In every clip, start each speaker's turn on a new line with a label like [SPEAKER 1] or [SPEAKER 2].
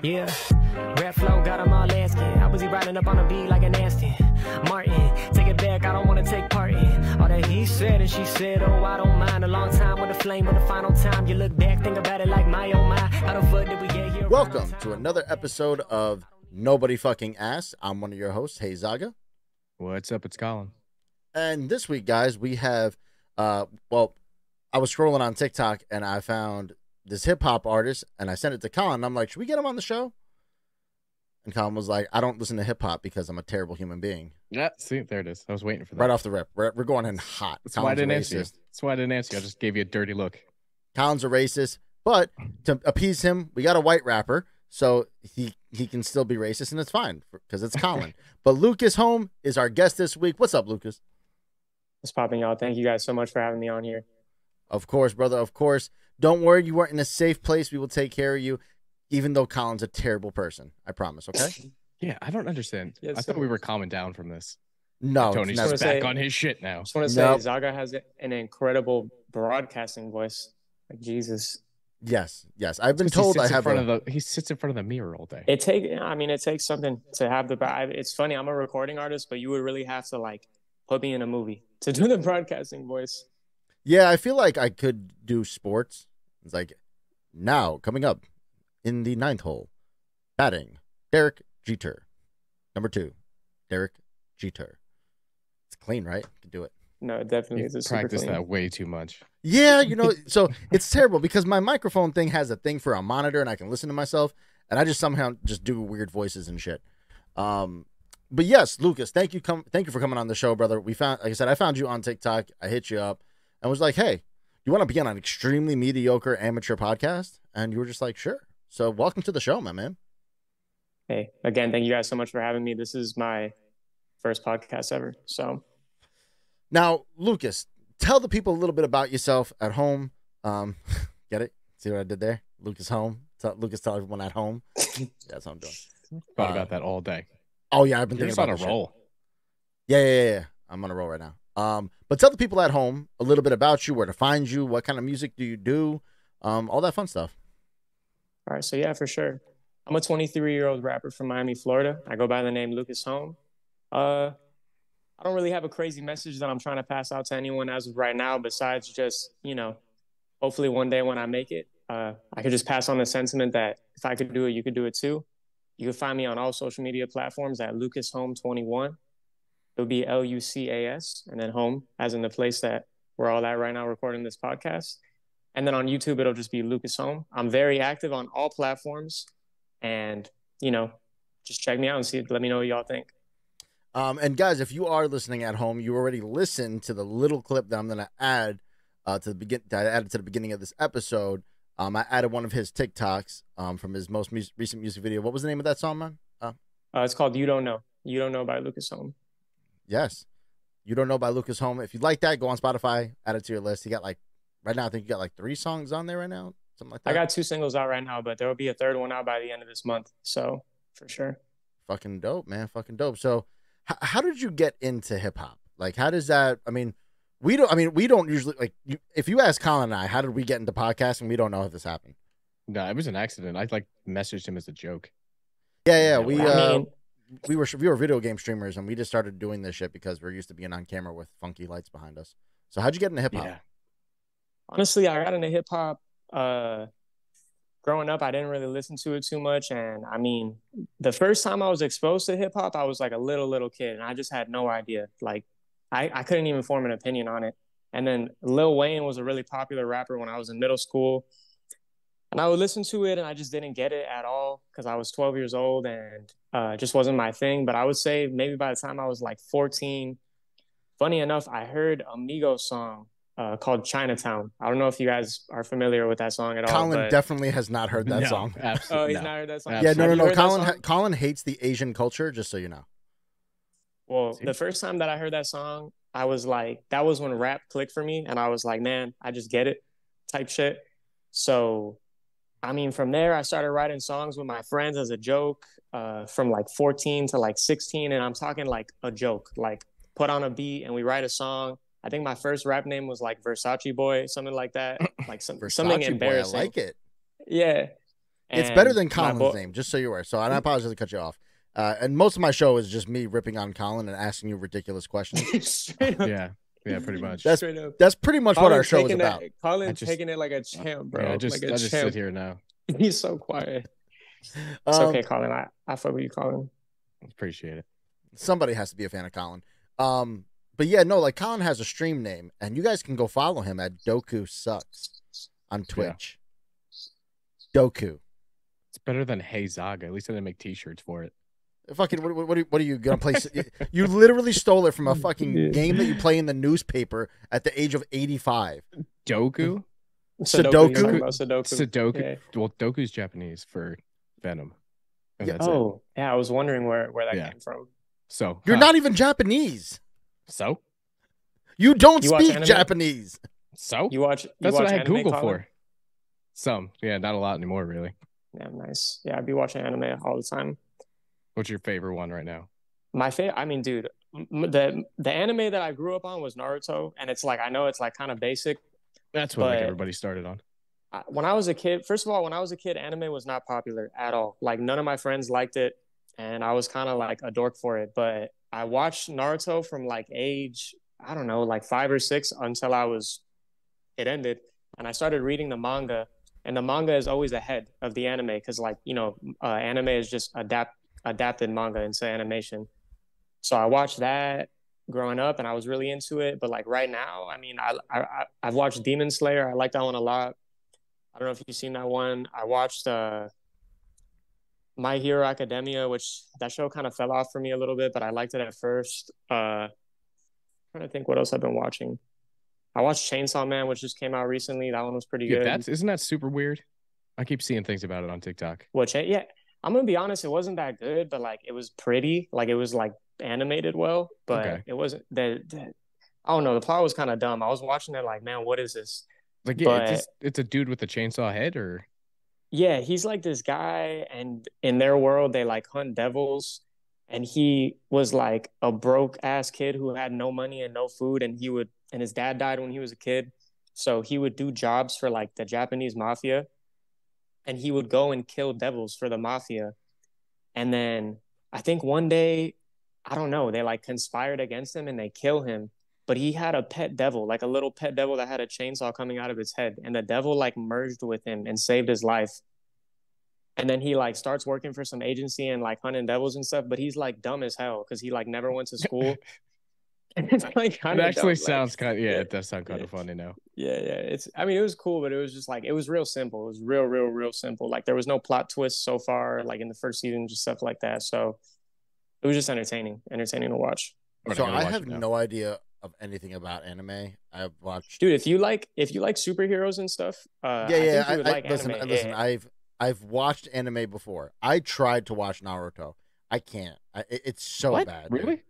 [SPEAKER 1] Yeah, rap flow got them all asking. How was he riding up on a beat like an Aston Martin? Take it back, I don't want to take part in all that he said and she said. Oh, I don't mind. A long time with a flame, but the final time you look back, think about it like my oh my. How the fuck did we get here?
[SPEAKER 2] Welcome to another episode of Nobody Fucking Asked. I'm one of your hosts, Hey Zaga.
[SPEAKER 3] What's up? It's Colin.
[SPEAKER 2] And this week, guys, we have, well, I was scrolling on TikTok and I found this hip hop artist and I sent it to Colin. And I'm like, should we get him on the show? And Colin was like, I don't listen to hip hop because I'm a terrible human being.
[SPEAKER 3] Yeah, see, there it is. I was waiting for that.
[SPEAKER 2] Right off the rip. We're going in hot.
[SPEAKER 3] That's why I didn't answer you. That's why I didn't answer you. I just gave you a dirty look.
[SPEAKER 2] Colin's a racist, but to appease him, we got a white rapper, so he can still be racist, and it's fine because it's Colin. But Lucas Home is our guest this week. What's up, Lucas?
[SPEAKER 4] What's popping, y'all? Thank you guys so much for having me on here.
[SPEAKER 2] Of course, brother. Of course. Don't worry. You are in a safe place. We will take care of you, even though Colin's a terrible person. I promise, okay?
[SPEAKER 3] Yeah, I don't understand.
[SPEAKER 4] Yes,
[SPEAKER 3] I thought we were calming down from this.
[SPEAKER 2] No.
[SPEAKER 3] Tony's
[SPEAKER 2] never.
[SPEAKER 3] just back on his shit now.
[SPEAKER 4] I just want to say Zaga has an incredible broadcasting voice. Like, Jesus.
[SPEAKER 2] Yes. I've been told I have
[SPEAKER 3] he sits in front of the mirror all day.
[SPEAKER 4] It takes something to have the... It's funny, I'm a recording artist, but you would really have to, like, put me in a movie to do the broadcasting voice.
[SPEAKER 2] Yeah, I feel like I could do sports. It's like, now, coming up in the ninth hole, batting, Derek Jeter. Number 2, Derek Jeter. It's clean, right? You can do it.
[SPEAKER 4] No, it definitely is.
[SPEAKER 3] Practice that way too much.
[SPEAKER 2] Yeah, so it's terrible because my microphone thing has a thing for a monitor and I can listen to myself, and I just somehow just do weird voices and shit. But yes, Lucas, thank you for coming on the show, brother. Like I said, I found you on TikTok. I hit you up and was like, hey, you want to be on an extremely mediocre amateur podcast? And you were just like, sure. So welcome to the show, my man.
[SPEAKER 4] Hey, again, thank you guys so much for having me. This is my first podcast ever. So
[SPEAKER 2] now, Lucas, tell the people a little bit about yourself at home. Get it? See what I did there? Lucas home. Lucas, tell everyone at home. That's what I'm doing.
[SPEAKER 3] Thought about that all day.
[SPEAKER 2] Oh yeah, I've been thinking about
[SPEAKER 3] on a roll.
[SPEAKER 2] Yeah. I'm on a roll right now. But tell the people at home a little bit about you, where to find you, what kind of music do you do, all that fun stuff.
[SPEAKER 4] All right, so yeah, for sure. I'm a 23-year-old rapper from Miami, Florida. I go by the name Lucas Home. I don't really have a crazy message that I'm trying to pass out to anyone as of right now, besides just, hopefully one day when I make it, I could just pass on the sentiment that if I could do it, you could do it too. You can find me on all social media platforms at Lucas Home 21. It'll be LUCAS, and then home, as in the place that we're all at right now recording this podcast. And then on YouTube, it'll just be Lucas Home. I'm very active on all platforms. And, just check me out and let me know what y'all think.
[SPEAKER 2] And guys, if you are listening at home, you already listened to the little clip that I'm going to add to the beginning of this episode. I added one of his TikToks from his most recent music video. What was the name of that song, man?
[SPEAKER 4] It's called You Don't Know. You Don't Know by Lucas Home.
[SPEAKER 2] Yes. You Don't Know by Lucas Home. If you like that, go on Spotify, add it to your list. You got right now, I think you got 3 songs on there right now. Something like that.
[SPEAKER 4] I got 2 singles out right now, but there will be a 3rd one out by the end of this month. So for sure.
[SPEAKER 2] Fucking dope, man. Fucking dope. So how did you get into hip hop? Like, how does that, we don't usually, if you ask Colin and I, how did we get into podcasting? We don't know if this happened.
[SPEAKER 3] No, it was an accident. I messaged him as a joke.
[SPEAKER 2] Yeah. We were video game streamers and we just started doing this shit because we're used to being on camera with funky lights behind us. So how'd you get into hip hop?
[SPEAKER 4] Yeah. Honestly, I got into hip hop. Growing up, I didn't really listen to it too much. And the first time I was exposed to hip hop, I was like a little kid and I just had no idea. I couldn't even form an opinion on it. And then Lil Wayne was a really popular rapper when I was in middle school. And I would listen to it and I just didn't get it at all because I was 12 years old and it just wasn't my thing. But I would say maybe by the time I was 14, funny enough, I heard a Migos song called Chinatown. I don't know if you guys are familiar with that song at all.
[SPEAKER 2] Colin definitely has not heard that song.
[SPEAKER 3] Absolutely.
[SPEAKER 4] Oh, he's not heard that song?
[SPEAKER 2] Yeah, no. Colin hates the Asian culture, just so you know.
[SPEAKER 4] Well, the first time that I heard that song, I was like, that was when rap clicked for me. And I was like, man, I just get it type shit. So, from there, I started writing songs with my friends as a joke from 14 to 16. And I'm talking a joke, put on a beat and we write a song. I think my first rap name was like Versace Boy, something like that, like something
[SPEAKER 2] Versace
[SPEAKER 4] embarrassing.
[SPEAKER 2] Boy, I like it.
[SPEAKER 4] Yeah,
[SPEAKER 2] It's better than
[SPEAKER 4] my
[SPEAKER 2] Colin's name, just so you're aware. So, and I apologize to cut you off. And most of my show is just me ripping on Colin and asking you ridiculous questions.
[SPEAKER 4] Straight up.
[SPEAKER 3] Yeah, pretty much.
[SPEAKER 4] Straight up.
[SPEAKER 2] That's pretty much what our show is
[SPEAKER 4] taking
[SPEAKER 2] about.
[SPEAKER 4] Colin's taking it like a champ, bro.
[SPEAKER 3] Yeah,
[SPEAKER 4] like a
[SPEAKER 3] I just
[SPEAKER 4] champ.
[SPEAKER 3] sit here now.
[SPEAKER 4] He's so quiet. It's okay, Colin. I fuck with you, Colin.
[SPEAKER 3] Appreciate it.
[SPEAKER 2] Somebody has to be a fan of Colin. But yeah, no, like Colin has a stream name, and you guys can go follow him at Doku Sucks on Twitch. Yeah. Doku.
[SPEAKER 3] It's better than Hey Zaga. At least I didn't make T-shirts for it.
[SPEAKER 2] Fucking what are you gonna play? You literally stole it from a fucking game that you play in the newspaper at the age of 85.
[SPEAKER 3] Doku?
[SPEAKER 4] Sudoku.
[SPEAKER 3] Yeah. Well, Doku's Japanese for Venom.
[SPEAKER 4] Yeah. Oh, yeah. I was wondering where that came from.
[SPEAKER 3] So
[SPEAKER 2] you're not even Japanese.
[SPEAKER 3] So
[SPEAKER 2] you don't speak Japanese.
[SPEAKER 3] So
[SPEAKER 4] you watch?
[SPEAKER 3] That's
[SPEAKER 4] what
[SPEAKER 3] I had Google
[SPEAKER 4] Colin?
[SPEAKER 3] for. Some, yeah, not a lot anymore, really.
[SPEAKER 4] Yeah, nice. Yeah, I'd be watching anime all the time.
[SPEAKER 3] What's your favorite one right now?
[SPEAKER 4] My favorite, I mean, dude, the anime that I grew up on was Naruto, and it's like I know it's like kind of basic.
[SPEAKER 3] That's what like everybody started on.
[SPEAKER 4] When I was a kid, first of all, when I was a kid, anime was not popular at all. Like none of my friends liked it, and I was kind of like a dork for it. But I watched Naruto from like age, I don't know, like 5 or 6 until it ended, and I started reading the manga. And the manga is always ahead of the anime because, like, you know, anime is just adapted manga into animation. So I watched that growing up, and I was really into it. But like right now, I mean, I've watched Demon Slayer. I like that one a lot. I don't know if you've seen that one. I watched My Hero Academia, which that show kind of fell off for me a little bit, but I liked it at first. Trying to think what else I've been watching. I watched Chainsaw Man, which just came out recently. That one was pretty good.
[SPEAKER 3] Isn't that super weird? I keep seeing things about it on TikTok.
[SPEAKER 4] Yeah, I'm gonna be honest. It wasn't that good, but like it was pretty. Like it was like animated well, but it wasn't that. I don't know. The plot was kind of dumb. I was watching it like, man, what is this?
[SPEAKER 3] Like, yeah, it's a dude with a chainsaw head, or
[SPEAKER 4] yeah, he's like this guy, and in their world, they like hunt devils. And he was like a broke ass kid who had no money and no food, and his dad died when he was a kid. So he would do jobs for like the Japanese mafia, and he would go and kill devils for the mafia. And then I think one day, I don't know, they like conspired against him and they kill him. But he had a pet devil, like a little pet devil that had a chainsaw coming out of its head. And the devil like merged with him and saved his life. And then he like starts working for some agency and like hunting devils and stuff, but he's like dumb as hell because he like never went to school. And it's like kind
[SPEAKER 3] it
[SPEAKER 4] of
[SPEAKER 3] actually
[SPEAKER 4] dumb.
[SPEAKER 3] sounds kind of it does sound kind of funny now.
[SPEAKER 4] Yeah. I mean, it was cool, but it was just like it was real simple. It was real simple. Like there was no plot twist so far, like in the first season, just stuff like that. So it was just entertaining to watch.
[SPEAKER 2] So I have no idea of anything about anime. I've watched,
[SPEAKER 4] dude. If you like superheroes and stuff,
[SPEAKER 2] listen. I've watched anime before. I tried to watch Naruto. I can't. It's so bad.
[SPEAKER 3] Really?
[SPEAKER 2] Dude.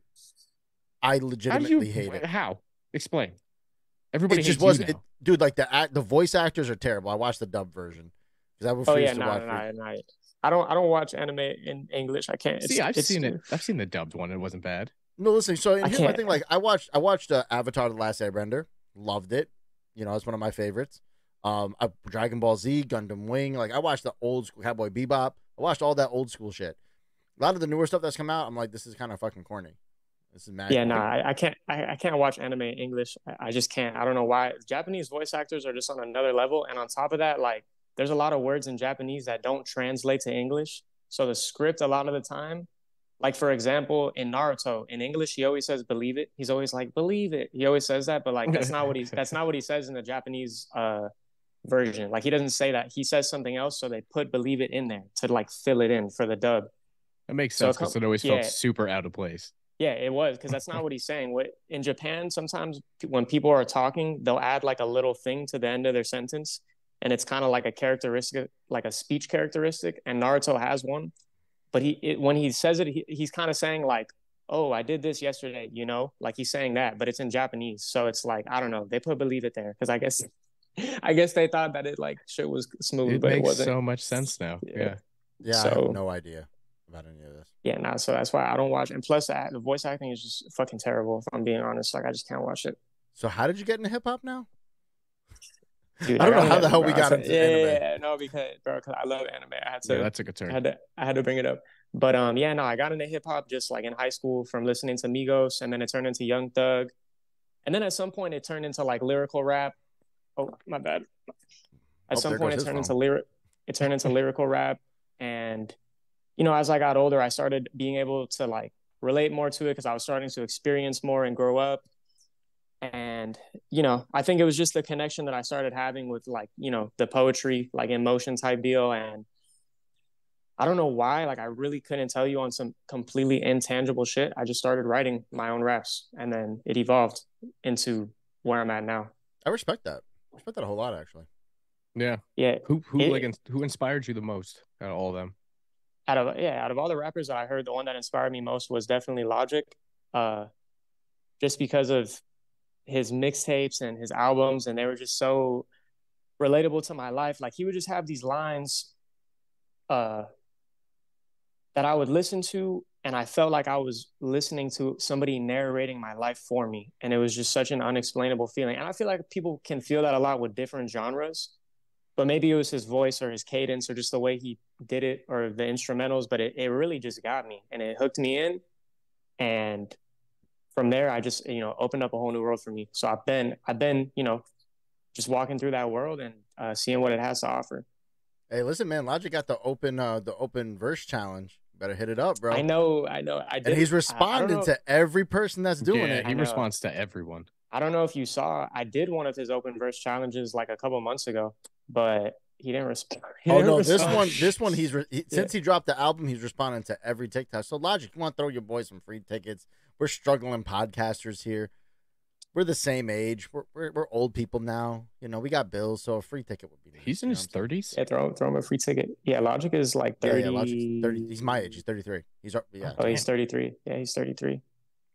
[SPEAKER 2] I legitimately hate it.
[SPEAKER 3] How? Explain. Everybody hates you now.
[SPEAKER 2] Dude, like the voice actors are terrible. I watched the dub version because I refuse to watch.
[SPEAKER 4] I don't watch anime in English. I can't.
[SPEAKER 3] I've seen it. I've seen the dubbed one. It wasn't bad.
[SPEAKER 2] No, listen. So here's my thing. Like I watched Avatar: The Last Airbender. Loved it. You know, it's one of my favorites. Dragon Ball Z, Gundam Wing. Like I watched the old school Cowboy Bebop. I watched all that old school shit. A lot of the newer stuff that's come out, I'm like, this is kind of fucking corny. This is mad.
[SPEAKER 4] Yeah, I can't watch anime in English. I just can't. I don't know why. Japanese voice actors are just on another level. And on top of that, like there's a lot of words in Japanese that don't translate to English. So the script a lot of the time, like for example, in Naruto, in English, he always says believe it. He's always like, believe it. He always says that, but like that's not what he says in the Japanese version. Like he doesn't say that. He says something else, so they put believe it in there to like fill it in for the dub.
[SPEAKER 3] That makes sense because it always felt super out of place.
[SPEAKER 4] Yeah, it was because that's not what he's saying. In Japan, sometimes when people are talking, they'll add like a little thing to the end of their sentence, and it's kind of like a characteristic, like a speech characteristic. And Naruto has one, but when he says it, he's kind of saying like, "Oh, I did this yesterday," you know, like he's saying that, but it's in Japanese, so it's like I don't know. They put believe it there because I guess they thought that it like shit was smooth, but it wasn't.
[SPEAKER 3] So much sense now. Yeah.
[SPEAKER 2] So, I have no idea about any of this.
[SPEAKER 4] Yeah, so that's why I don't watch. And plus, the voice acting is just fucking terrible. If I'm being honest, like I just can't watch it.
[SPEAKER 2] So how did you get into hip hop now?
[SPEAKER 4] Dude,
[SPEAKER 2] I don't know
[SPEAKER 4] got
[SPEAKER 2] how
[SPEAKER 4] it,
[SPEAKER 2] the hell
[SPEAKER 4] bro.
[SPEAKER 2] we got into anime.
[SPEAKER 4] Yeah, no, because I love anime. I had to,
[SPEAKER 3] Yeah, that's a good turn.
[SPEAKER 4] I had to bring it up. But yeah, no, I got into hip hop just like in high school from listening to Migos, and then it turned into Young Thug, and then at some point it turned into like lyrical rap. Oh, my bad. At
[SPEAKER 2] Oh,
[SPEAKER 4] some
[SPEAKER 2] there
[SPEAKER 4] point
[SPEAKER 2] goes
[SPEAKER 4] it turned
[SPEAKER 2] his
[SPEAKER 4] into lyrical rap, and as I got older, I started being able to like relate more to it because I was starting to experience more and grow up. And I think it was just the connection that I started having with like the poetry, like emotion type deal. And I don't know why, like I really couldn't tell you on some completely intangible shit. I just started writing my own raps, and then it evolved into where I'm at now.
[SPEAKER 2] I respect that. I respect that a whole lot, actually.
[SPEAKER 3] Yeah.
[SPEAKER 4] Yeah.
[SPEAKER 3] Who inspired you the most out of all of them?
[SPEAKER 4] Out of all the rappers that I heard, the one that inspired me most was definitely Logic. Just because of his mixtapes and his albums, and they were just so relatable to my life. Like he would just have these lines that I would listen to, and I felt like I was listening to somebody narrating my life for me, and it was just such an unexplainable feeling. And I feel like people can feel that a lot with different genres, but maybe it was his voice or his cadence or just the way he did it or the instrumentals, but it really just got me and it hooked me in. And from there, I just, opened up a whole new world for me. So I've been, just walking through that world and seeing what it has to offer.
[SPEAKER 2] Hey, listen, man, Logic got the open verse challenge. Better hit it up, bro.
[SPEAKER 4] I know. I did.
[SPEAKER 2] And he's responding to every person that's doing it.
[SPEAKER 3] He responds to everyone.
[SPEAKER 4] I don't know if you saw, I did one of his open verse challenges like a couple months ago, but he didn't respond.
[SPEAKER 2] This one, since he dropped the album, he's responding to every TikTok. So Logic, you want to throw your boys some free tickets? We're struggling podcasters here. We're the same age. We're old people now. We got bills, so a free ticket would be nice.
[SPEAKER 3] He's in his 30s.
[SPEAKER 4] Yeah, throw him a free ticket. Yeah, Logic is like 30.
[SPEAKER 2] Yeah, Logic's 30. He's my age. He's 33. He's
[SPEAKER 4] 33. Yeah, he's 33.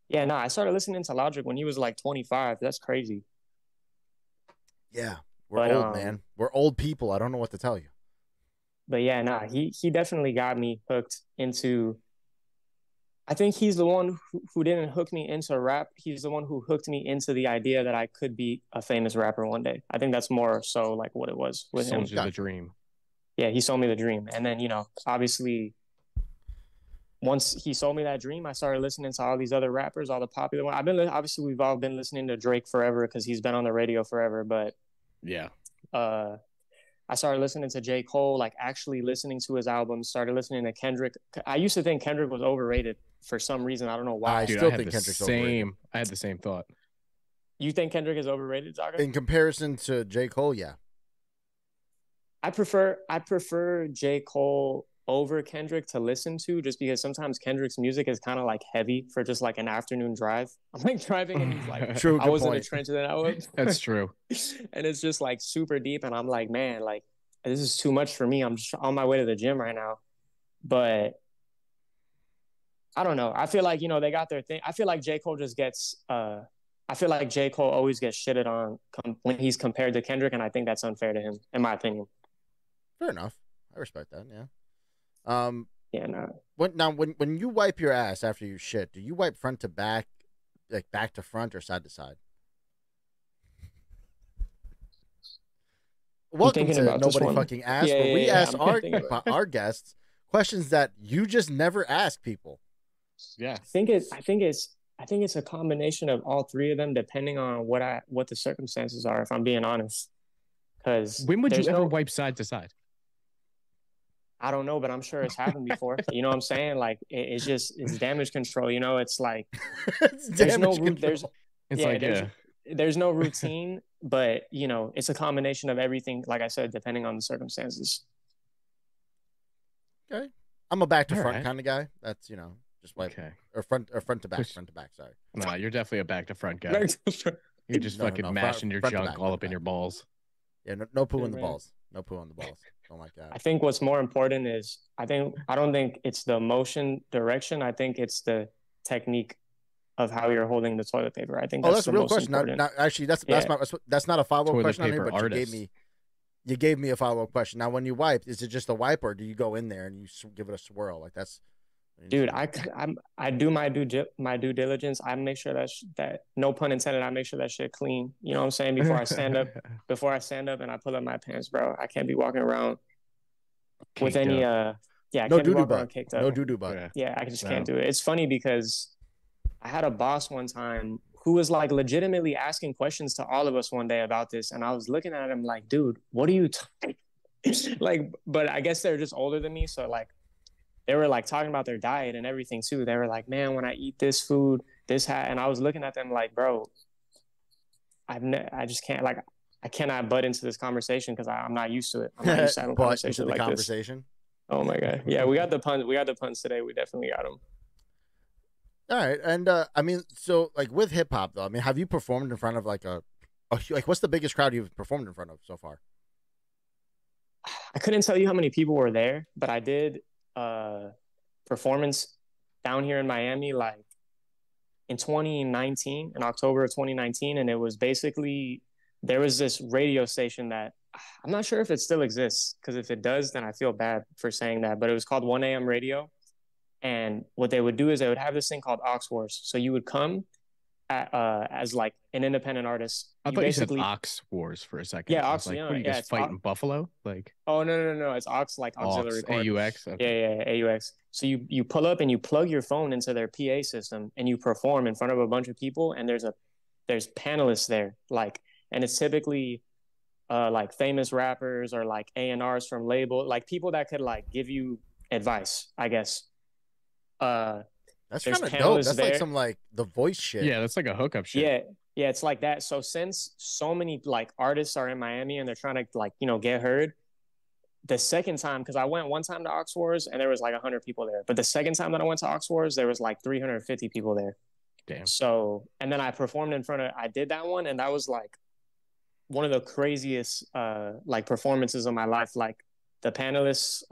[SPEAKER 4] Yeah, no, I started listening to Logic when he was like 25. That's crazy.
[SPEAKER 2] Yeah, we're old, man. We're old people. I don't know what to tell you.
[SPEAKER 4] But yeah, nah, he definitely got me hooked into. I think he's the one who didn't hook me into rap. He's the one who hooked me into the idea that I could be a famous rapper one day. I think that's more so like what it was with him.
[SPEAKER 3] Sold you the dream.
[SPEAKER 4] Yeah, he sold me the dream. And then, obviously, once he sold me that dream, I started listening to all these other rappers, all the popular ones. Obviously, we've all been listening to Drake forever because he's been on the radio forever. But
[SPEAKER 3] yeah,
[SPEAKER 4] I started listening to J. Cole, like actually listening to his albums, started listening to Kendrick. I used to think Kendrick was overrated for some reason. I don't know why.
[SPEAKER 2] I still think Kendrick's overrated.
[SPEAKER 3] I had the same thought.
[SPEAKER 4] You think Kendrick is overrated, Zaga?
[SPEAKER 2] In comparison to J. Cole, yeah.
[SPEAKER 4] I prefer J. Cole over Kendrick to listen to, just because sometimes Kendrick's music is kind of like heavy for just like an afternoon drive. I'm like driving and he's like,
[SPEAKER 2] true,
[SPEAKER 4] I was
[SPEAKER 2] point.
[SPEAKER 4] in the trenches and I was.
[SPEAKER 3] That's true.
[SPEAKER 4] And it's just like super deep. And I'm like, man, like this is too much for me. I'm just on my way to the gym right now. But I don't know. I feel like, they got their thing. I feel like J. Cole just gets, I feel like J. Cole always gets shitted on when he's compared to Kendrick. And I think that's unfair to him, in my opinion.
[SPEAKER 2] Fair enough. I respect that. Yeah.
[SPEAKER 4] Yeah, no.
[SPEAKER 2] When you wipe your ass after you shit, do you wipe front to back, like back to front, or side to side? Welcome to Nobody Fucking Asked, where we ask our guests questions that you just never ask people.
[SPEAKER 3] Yeah,
[SPEAKER 4] I think it's a combination of all three of them, depending on what the circumstances are. If I'm being honest, because
[SPEAKER 3] when would you ever wipe side to side?
[SPEAKER 4] I don't know, but I'm sure it's happened before. You know what I'm saying? Like it's damage control. It's like there's no routine, but it's a combination of everything. Like I said, depending on the circumstances.
[SPEAKER 2] Okay, I'm a back to front kind of guy. That's just wipe or front to back. Sorry.
[SPEAKER 3] Nah, you're definitely a back to front guy. You're just fucking mashing your junk all up in your balls.
[SPEAKER 2] Yeah, no poo in the balls. No poo on the balls. Don't like that.
[SPEAKER 4] I think what's more important is I don't think it's the motion direction. I think it's the technique of how you're holding the toilet paper. I think that's
[SPEAKER 2] a real question. Actually, that's not a follow-up question on here, but you gave me a follow-up question. Now, when you wipe, is it just a wipe, or do you go in there and you give it a swirl? Like that's
[SPEAKER 4] Dude, I do my due diligence. I make sure that no pun intended. I make sure that shit clean. You know what I'm saying? Before I stand up, and I pull up my pants, bro. I can't be walking around with any I
[SPEAKER 2] no
[SPEAKER 4] can't be
[SPEAKER 2] doo-doo
[SPEAKER 4] walking around
[SPEAKER 2] butt.
[SPEAKER 4] caked up.
[SPEAKER 2] No doo-doo butt.
[SPEAKER 4] Yeah, I just can't do it. It's funny because I had a boss one time who was like legitimately asking questions to all of us one day about this, and I was looking at him like, dude, what are you like? But I guess they're just older than me, so like. They were like talking about their diet and everything too. They were like, man, when I eat this food, and I was looking at them like, bro, I just can't, like, I cannot butt into this conversation because I'm not used to it. I'm not used to having conversations like this. Oh my God. Yeah, we got the puns. We got the puns today. We definitely got them.
[SPEAKER 2] All right. And I mean, so like with hip hop though, I mean, have you performed in front of like like what's the biggest crowd you've performed in front of so far?
[SPEAKER 4] I couldn't tell you how many people were there, but I did performance down here in Miami like in 2019, in October of 2019, and it was basically there was this radio station that I'm not sure if it still exists, because if it does then I feel bad for saying that, but it was called 1 a.m. radio, and what they would do is they would have this thing called Ox Wars. So you would come as like an independent artist.
[SPEAKER 3] I thought you said Ox Wars for a second.
[SPEAKER 4] Yeah, Ox.
[SPEAKER 3] Like,
[SPEAKER 4] Yeah,
[SPEAKER 3] what are you just fighting buffalo? Like,
[SPEAKER 4] oh no, it's Ox, like auxiliary cord.
[SPEAKER 3] AUX.
[SPEAKER 4] Okay. Yeah, AUX. So you pull up and you plug your phone into their PA system and you perform in front of a bunch of people, and there's panelists there, like, and it's typically like famous rappers or like A&Rs from label, like people that could like give you advice, I guess.
[SPEAKER 2] That's kind of dope. That's there. Like some like The Voice shit.
[SPEAKER 3] Yeah, that's like a hookup shit.
[SPEAKER 4] Yeah, it's like that. So since so many like artists are in Miami and they're trying to like, you know, get heard, the second time, because I went one time to Ox Wars and there was like 100 people there, but the second time that I went to Ox Wars, there was like 350 people there.
[SPEAKER 3] Damn.
[SPEAKER 4] So, and then I performed I did that one, and that was like one of the craziest like performances of my life. Like the panelists,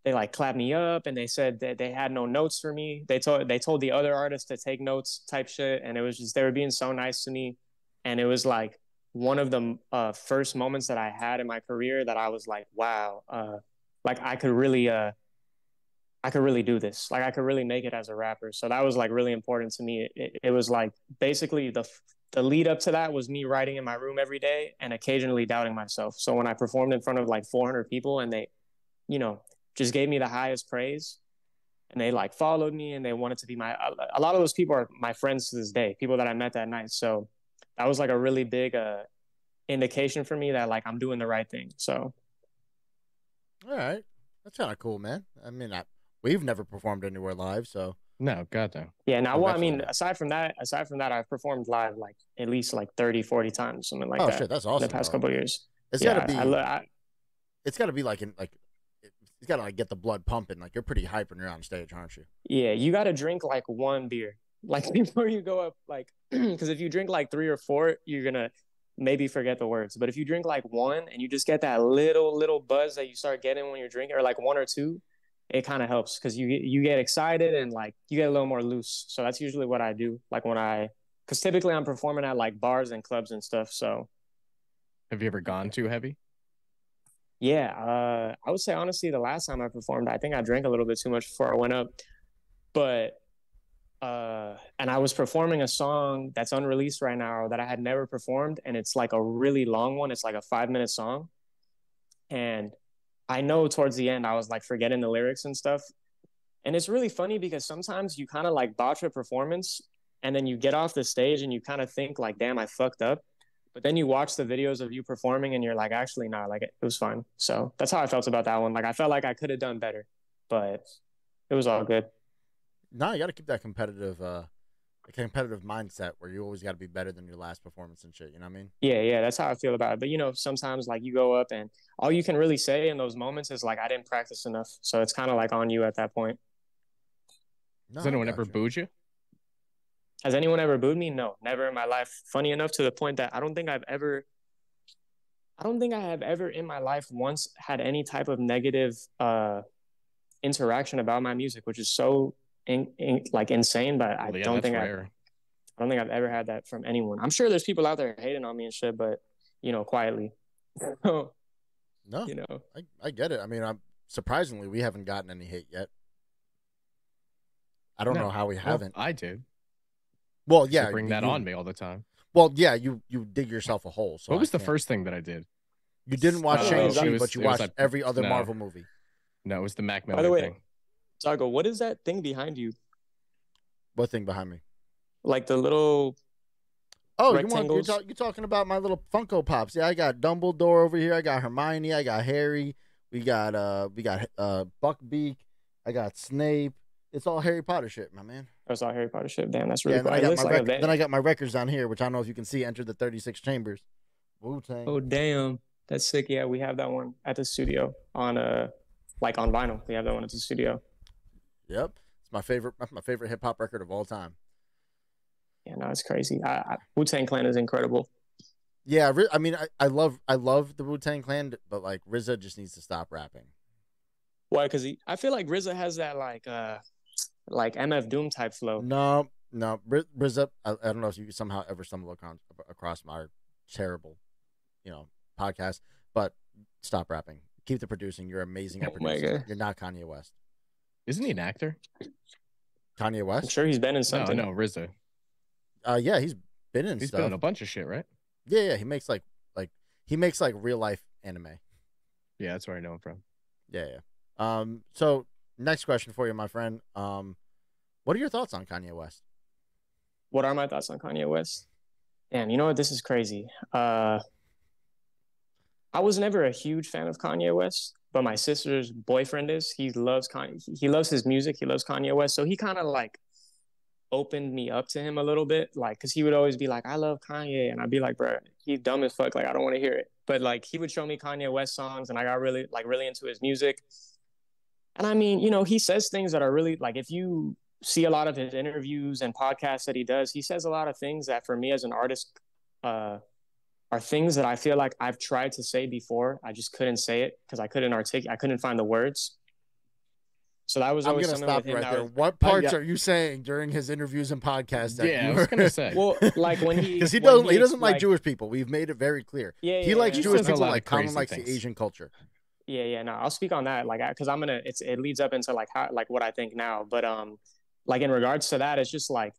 [SPEAKER 4] they like clapped me up and they said that they had no notes for me. They told the other artists to take notes type shit. And it was just, they were being so nice to me. And it was like one of the first moments that I had in my career that I was like, wow, like I could really do this. Like I could really make it as a rapper. So that was like really important to me. It was like basically the lead up to that was me writing in my room every day and occasionally doubting myself. So when I performed in front of like 400 people and they, you know, just gave me the highest praise, and they like followed me and they wanted to be a lot of those people are my friends to this day, people that I met that night. So that was like a really big indication for me that like I'm doing the right thing. So
[SPEAKER 2] all right, that's kind of cool, man. I mean, we've never performed anywhere live, so
[SPEAKER 3] no, God no.
[SPEAKER 4] Yeah, now well, I mean, aside from that, I've performed live like at least like 30-40 times, something like that.
[SPEAKER 2] Oh shit, that's awesome.
[SPEAKER 4] In the past couple of years.
[SPEAKER 2] It's gotta be it's gotta be like you gotta like get the blood pumping. Like you're pretty hype when you're on stage, aren't you?
[SPEAKER 4] Yeah, you gotta drink like one beer, like before you go up. Like, because if you drink like 3 or 4, you're gonna maybe forget the words. But if you drink like one and you just get that little buzz that you start getting when you're drinking, or like 1 or 2, it kind of helps because you get excited and like you get a little more loose. So that's usually what I do. Like because typically I'm performing at like bars and clubs and stuff. So,
[SPEAKER 3] have you ever gone too heavy?
[SPEAKER 4] Yeah, I would say honestly, the last time I performed, I think I drank a little bit too much before I went up. But and I was performing a song that's unreleased right now that I had never performed, and it's like a really long one. It's like a 5-minute song, and I know towards the end I was like forgetting the lyrics and stuff. And it's really funny because sometimes you kind of like botch a performance, and then you get off the stage and you kind of think like, damn, I fucked up. But then you watch the videos of you performing and you're like, actually, nah, like it was fine. So that's how I felt about that one. Like I felt like I could have done better, but it was all good.
[SPEAKER 2] No, you got to keep that competitive mindset where you always got to be better than your last performance and shit. You know what I mean?
[SPEAKER 4] Yeah, that's how I feel about it. But you know, sometimes like you go up and all you can really say in those moments is like, I didn't practice enough. So it's kind of like on you at that point.
[SPEAKER 3] Has anyone ever booed you?
[SPEAKER 4] Has anyone ever booed me? No, never in my life. Funny enough, to the point that I don't think I have ever in my life once had any type of negative interaction about my music, which is so like insane. But I don't think I've ever had that from anyone. I'm sure there's people out there hating on me and shit, but you know, quietly.
[SPEAKER 2] No,
[SPEAKER 4] you know,
[SPEAKER 2] I get it. I mean, surprisingly, we haven't gotten any hate yet. I don't know how we haven't.
[SPEAKER 3] I did.
[SPEAKER 2] Well, yeah,
[SPEAKER 3] bring that on me all the time.
[SPEAKER 2] Well, yeah, you dig yourself a hole. So
[SPEAKER 3] what was the first thing that I did?
[SPEAKER 2] You didn't watch Shang-Chi, but you watched every other Marvel movie.
[SPEAKER 3] No, it was the Mac Miller
[SPEAKER 4] By the way,
[SPEAKER 3] thing.
[SPEAKER 4] Zago, what is that thing behind you?
[SPEAKER 2] What thing behind me?
[SPEAKER 4] Like the little rectangles?
[SPEAKER 2] You're talking about my little Funko Pops. Yeah, I got Dumbledore over here. I got Hermione. I got Harry. We got Buckbeak. I got Snape. It's all Harry Potter shit, my man.
[SPEAKER 4] That's all Harry Potter shit. Damn, that's really cool.
[SPEAKER 2] Then I got my records down here, which I don't know if you can see. Enter the 36 Chambers. Wu-Tang.
[SPEAKER 4] Oh damn, that's sick. Yeah, we have that one at the studio on like on vinyl. We have that one at the studio.
[SPEAKER 2] Yep, it's my favorite hip hop record of all time.
[SPEAKER 4] Yeah, no, it's crazy. Wu-Tang Clan is incredible.
[SPEAKER 2] Yeah, I mean, I love the Wu-Tang Clan, but like RZA just needs to stop rapping.
[SPEAKER 4] Why? Because I feel like RZA has that like MF Doom type flow.
[SPEAKER 2] No, RZA. I don't know if you somehow ever stumble across my terrible, podcast, but stop rapping. Keep the producing. You're amazing at producing. You're not Kanye West.
[SPEAKER 3] Isn't he an actor?
[SPEAKER 2] Kanye West?
[SPEAKER 4] I'm sure he's been in something.
[SPEAKER 3] No, RZA.
[SPEAKER 2] Yeah, he's been in stuff.
[SPEAKER 3] He's been in a bunch of shit, right?
[SPEAKER 2] Yeah. He makes like real life anime.
[SPEAKER 3] Yeah, that's where I know him from.
[SPEAKER 2] Yeah. So next question for you, my friend. What are your thoughts on Kanye West?
[SPEAKER 4] What are my thoughts on Kanye West? Damn, you know what? This is crazy. I was never a huge fan of Kanye West, but my sister's boyfriend is. He loves Kanye. He loves his music. He loves Kanye West. So he kind of like opened me up to him a little bit, like, because he would always be like, I love Kanye, and I'd be like, bro, he's dumb as fuck, like I don't want to hear it. But like he would show me Kanye West songs, and I got really into his music. And I mean, he says things that are really like, if you see a lot of his interviews and podcasts that he does, he says a lot of things that for me as an artist are things that I feel like I've tried to say before. I just couldn't say it because I couldn't find the words. So that was always something with him.
[SPEAKER 2] Right there. What parts are you saying during his interviews and podcasts?
[SPEAKER 3] I was gonna say.
[SPEAKER 4] Well, like when
[SPEAKER 2] because he doesn't like Jewish people. We've made it very clear. He likes Jewish people like Colin likes the Asian culture.
[SPEAKER 4] Yeah. No, I'll speak on that. Like, because it leads up into like how, like what I think now. But like in regards to that, it's just like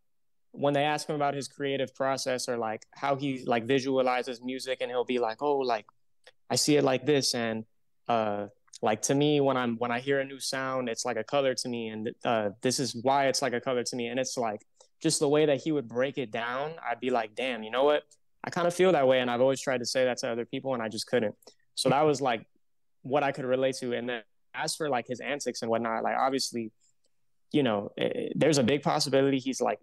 [SPEAKER 4] when they ask him about his creative process or like how he like visualizes music, and he'll be like, oh, like I see it like this, and like to me when I hear a new sound, it's like a color to me, and this is why it's like a color to me. And it's like just the way that he would break it down, I'd be like, damn, you know what? I kind of feel that way, and I've always tried to say that to other people, and I just couldn't. So that was like what I could relate to. And then as for like his antics and whatnot, like obviously, there's a big possibility he's like,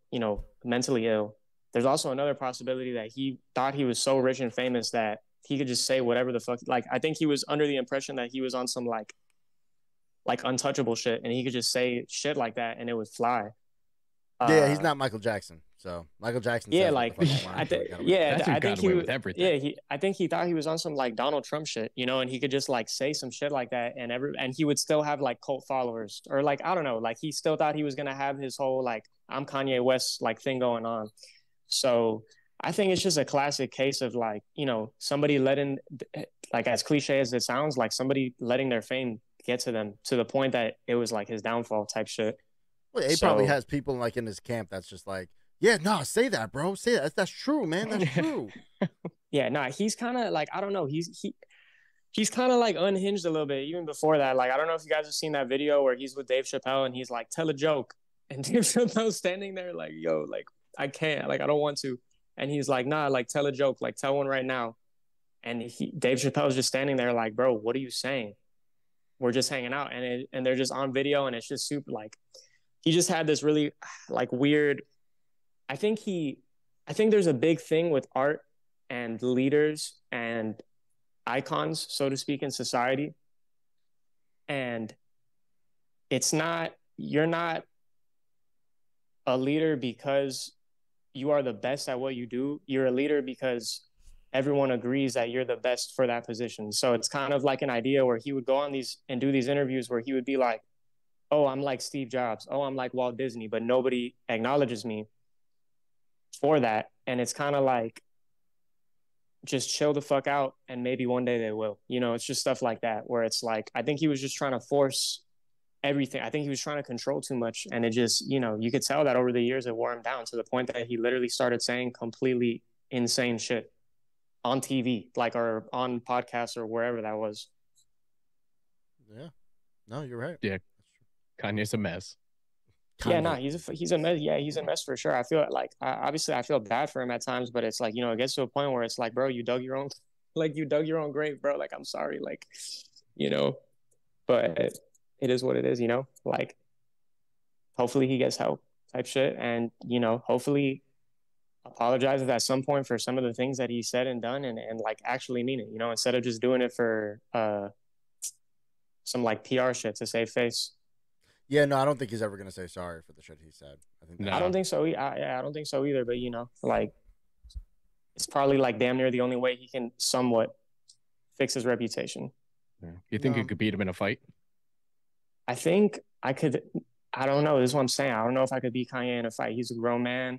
[SPEAKER 4] mentally ill. There's also another possibility that he thought he was so rich and famous that he could just say whatever the fuck. Like, I think he was under the impression that he was on some like untouchable shit, and he could just say shit like that and it would fly.
[SPEAKER 2] Yeah, he's not Michael Jackson. So Michael Jackson.
[SPEAKER 4] Yeah, like I think he was
[SPEAKER 3] everything.
[SPEAKER 4] Yeah, I think he thought he was on some like Donald Trump shit, and he could just like say some shit like that, and he would still have like cult followers, or like I don't know, like he still thought he was gonna have his whole like I'm Kanye West like thing going on. So I think it's just a classic case of like somebody letting, like as cliche as it sounds, like somebody letting their fame get to them to the point that it was like his downfall type shit.
[SPEAKER 2] Well, he probably has people like in his camp that's just like, yeah, no, say that, bro. Say that. That's true, man. That's true.
[SPEAKER 4] Yeah, nah, he's kind of like, I don't know. He's kind of like unhinged a little bit even before that. Like, I don't know if you guys have seen that video where he's with Dave Chappelle and he's like, tell a joke. And Dave Chappelle's standing there like, yo, like, I can't. Like, I don't want to. And he's like, nah, like, tell a joke. Like, tell one right now. And Dave Chappelle's just standing there like, bro, what are you saying? We're just hanging out. And they're just on video, and it's just super like, he just had this really like weird, I think there's a big thing with art and leaders and icons, so to speak, in society. And you're not a leader because you are the best at what you do. You're a leader because everyone agrees that you're the best for that position. So it's kind of like an idea where he would go on these and do these interviews where he would be like, oh, I'm like Steve Jobs. Oh, I'm like Walt Disney, but nobody acknowledges me for that. And it's kind of like, just chill the fuck out and maybe one day they will. It's just stuff like that where it's like, I think he was just trying to force everything. I think he was trying to control too much, and it just, you could tell that over the years it wore him down to the point that he literally started saying completely insane shit on TV, like, or on podcasts or wherever that was.
[SPEAKER 2] Yeah, no, you're right.
[SPEAKER 3] Yeah, Kanye's a mess.
[SPEAKER 4] Yeah, no, he's a mess. Yeah, he's a mess for sure. I feel like, obviously I feel bad for him at times, but it's like, it gets to a point where it's like, bro, you dug your own grave, bro. Like, I'm sorry, like, but it is what it is, like, hopefully he gets help type shit, and hopefully apologizes at some point for some of the things that he said and done, and like actually mean it, instead of just doing it for some like PR shit to save face.
[SPEAKER 2] Yeah, no, I don't think he's ever gonna say sorry for the shit he said.
[SPEAKER 4] I don't think so. I don't think so either. But like, it's probably like damn near the only way he can somewhat fix his reputation.
[SPEAKER 3] Yeah. You think you could beat him in a fight?
[SPEAKER 4] I think I could. I don't know. This is what I'm saying. I don't know if I could beat Kanye in a fight. He's a grown man.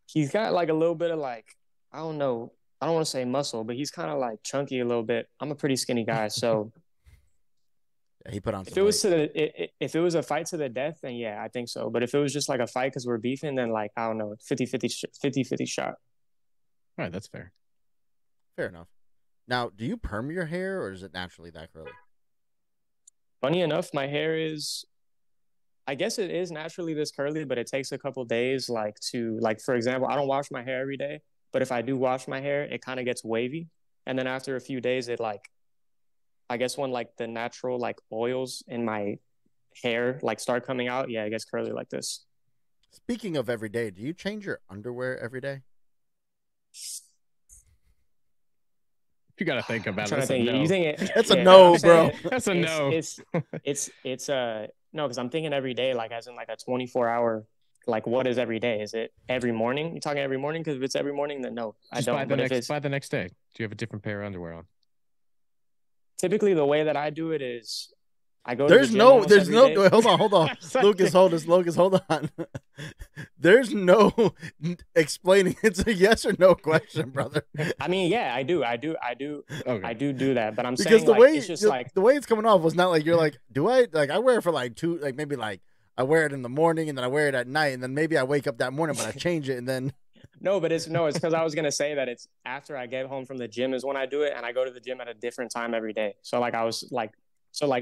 [SPEAKER 4] He's got like a little bit of like, I don't know. I don't want to say muscle, but he's kind of like chunky a little bit. I'm a pretty skinny guy, so.
[SPEAKER 2] Yeah, he put on.
[SPEAKER 4] If it was a fight to the death, then yeah, I think so. But if it was just like a fight because we're beefing, then like, I don't know, 50-50 shot.
[SPEAKER 3] All right, that's fair.
[SPEAKER 2] Fair enough. Now, do you perm your hair or is it naturally that curly?
[SPEAKER 4] Funny enough, my hair is, I guess it is naturally this curly, but it takes a couple days, like for example, I don't wash my hair every day, but if I do wash my hair, it kind of gets wavy, and then after a few days, it like, I guess when like the natural like oils in my hair like start coming out, yeah, it gets curly like this.
[SPEAKER 2] Speaking of every day, do you change your underwear every day?
[SPEAKER 3] You got to think about it.
[SPEAKER 2] That's a no, bro.
[SPEAKER 3] That's a no.
[SPEAKER 4] It's no, because I'm thinking every day, like as in like a 24-hour. Like, what is every day? Is it every morning? You talking every morning? Because if it's every morning, then no, I don't.
[SPEAKER 3] By the next day, do you have a different pair of underwear on?
[SPEAKER 4] Typically, the way that I do it is I go.
[SPEAKER 2] There's no. Wait, hold on. Lucas, hold on. There's no explaining. It's a yes or no question, brother.
[SPEAKER 4] I mean, yeah, I do. Okay. I do that, but I'm
[SPEAKER 2] because
[SPEAKER 4] saying
[SPEAKER 2] the
[SPEAKER 4] like,
[SPEAKER 2] way
[SPEAKER 4] it's just like
[SPEAKER 2] the way it's coming off was not like you're like, do I like I wear it for like two, like maybe like I wear it in the morning and then I wear it at night and then maybe I wake up that morning but I change it and then.
[SPEAKER 4] No, but it's because I was gonna say that it's after I get home from the gym is when I do it, and I go to the gym at a different time every day. So like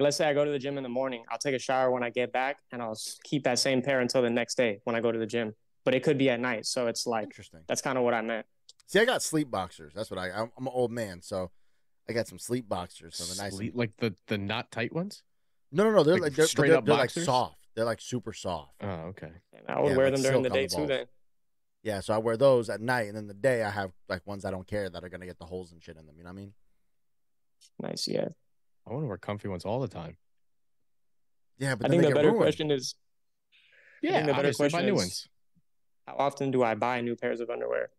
[SPEAKER 4] let's say I go to the gym in the morning, I'll take a shower when I get back, and I'll keep that same pair until the next day when I go to the gym. But it could be at night, so it's like interesting. That's kind of what I meant.
[SPEAKER 2] See, I got sleep boxers. That's what I'm an old man, so I got some sleep boxers. So they're nice,
[SPEAKER 3] like the not tight ones.
[SPEAKER 2] No, they're like
[SPEAKER 3] straight up
[SPEAKER 2] they're like soft. They're like super soft.
[SPEAKER 3] Oh, okay.
[SPEAKER 4] And I would wear them during the day too. Then.
[SPEAKER 2] Yeah, so I wear those at night, and then the day I have like ones I don't care that are gonna get the holes and shit in them. You know what I mean?
[SPEAKER 4] Nice, yeah.
[SPEAKER 3] I want to wear comfy ones all the time.
[SPEAKER 2] Yeah, but
[SPEAKER 4] I think the better question is.
[SPEAKER 3] Yeah, the better question
[SPEAKER 4] buy
[SPEAKER 3] new ones.
[SPEAKER 4] How often do I buy new pairs of underwear?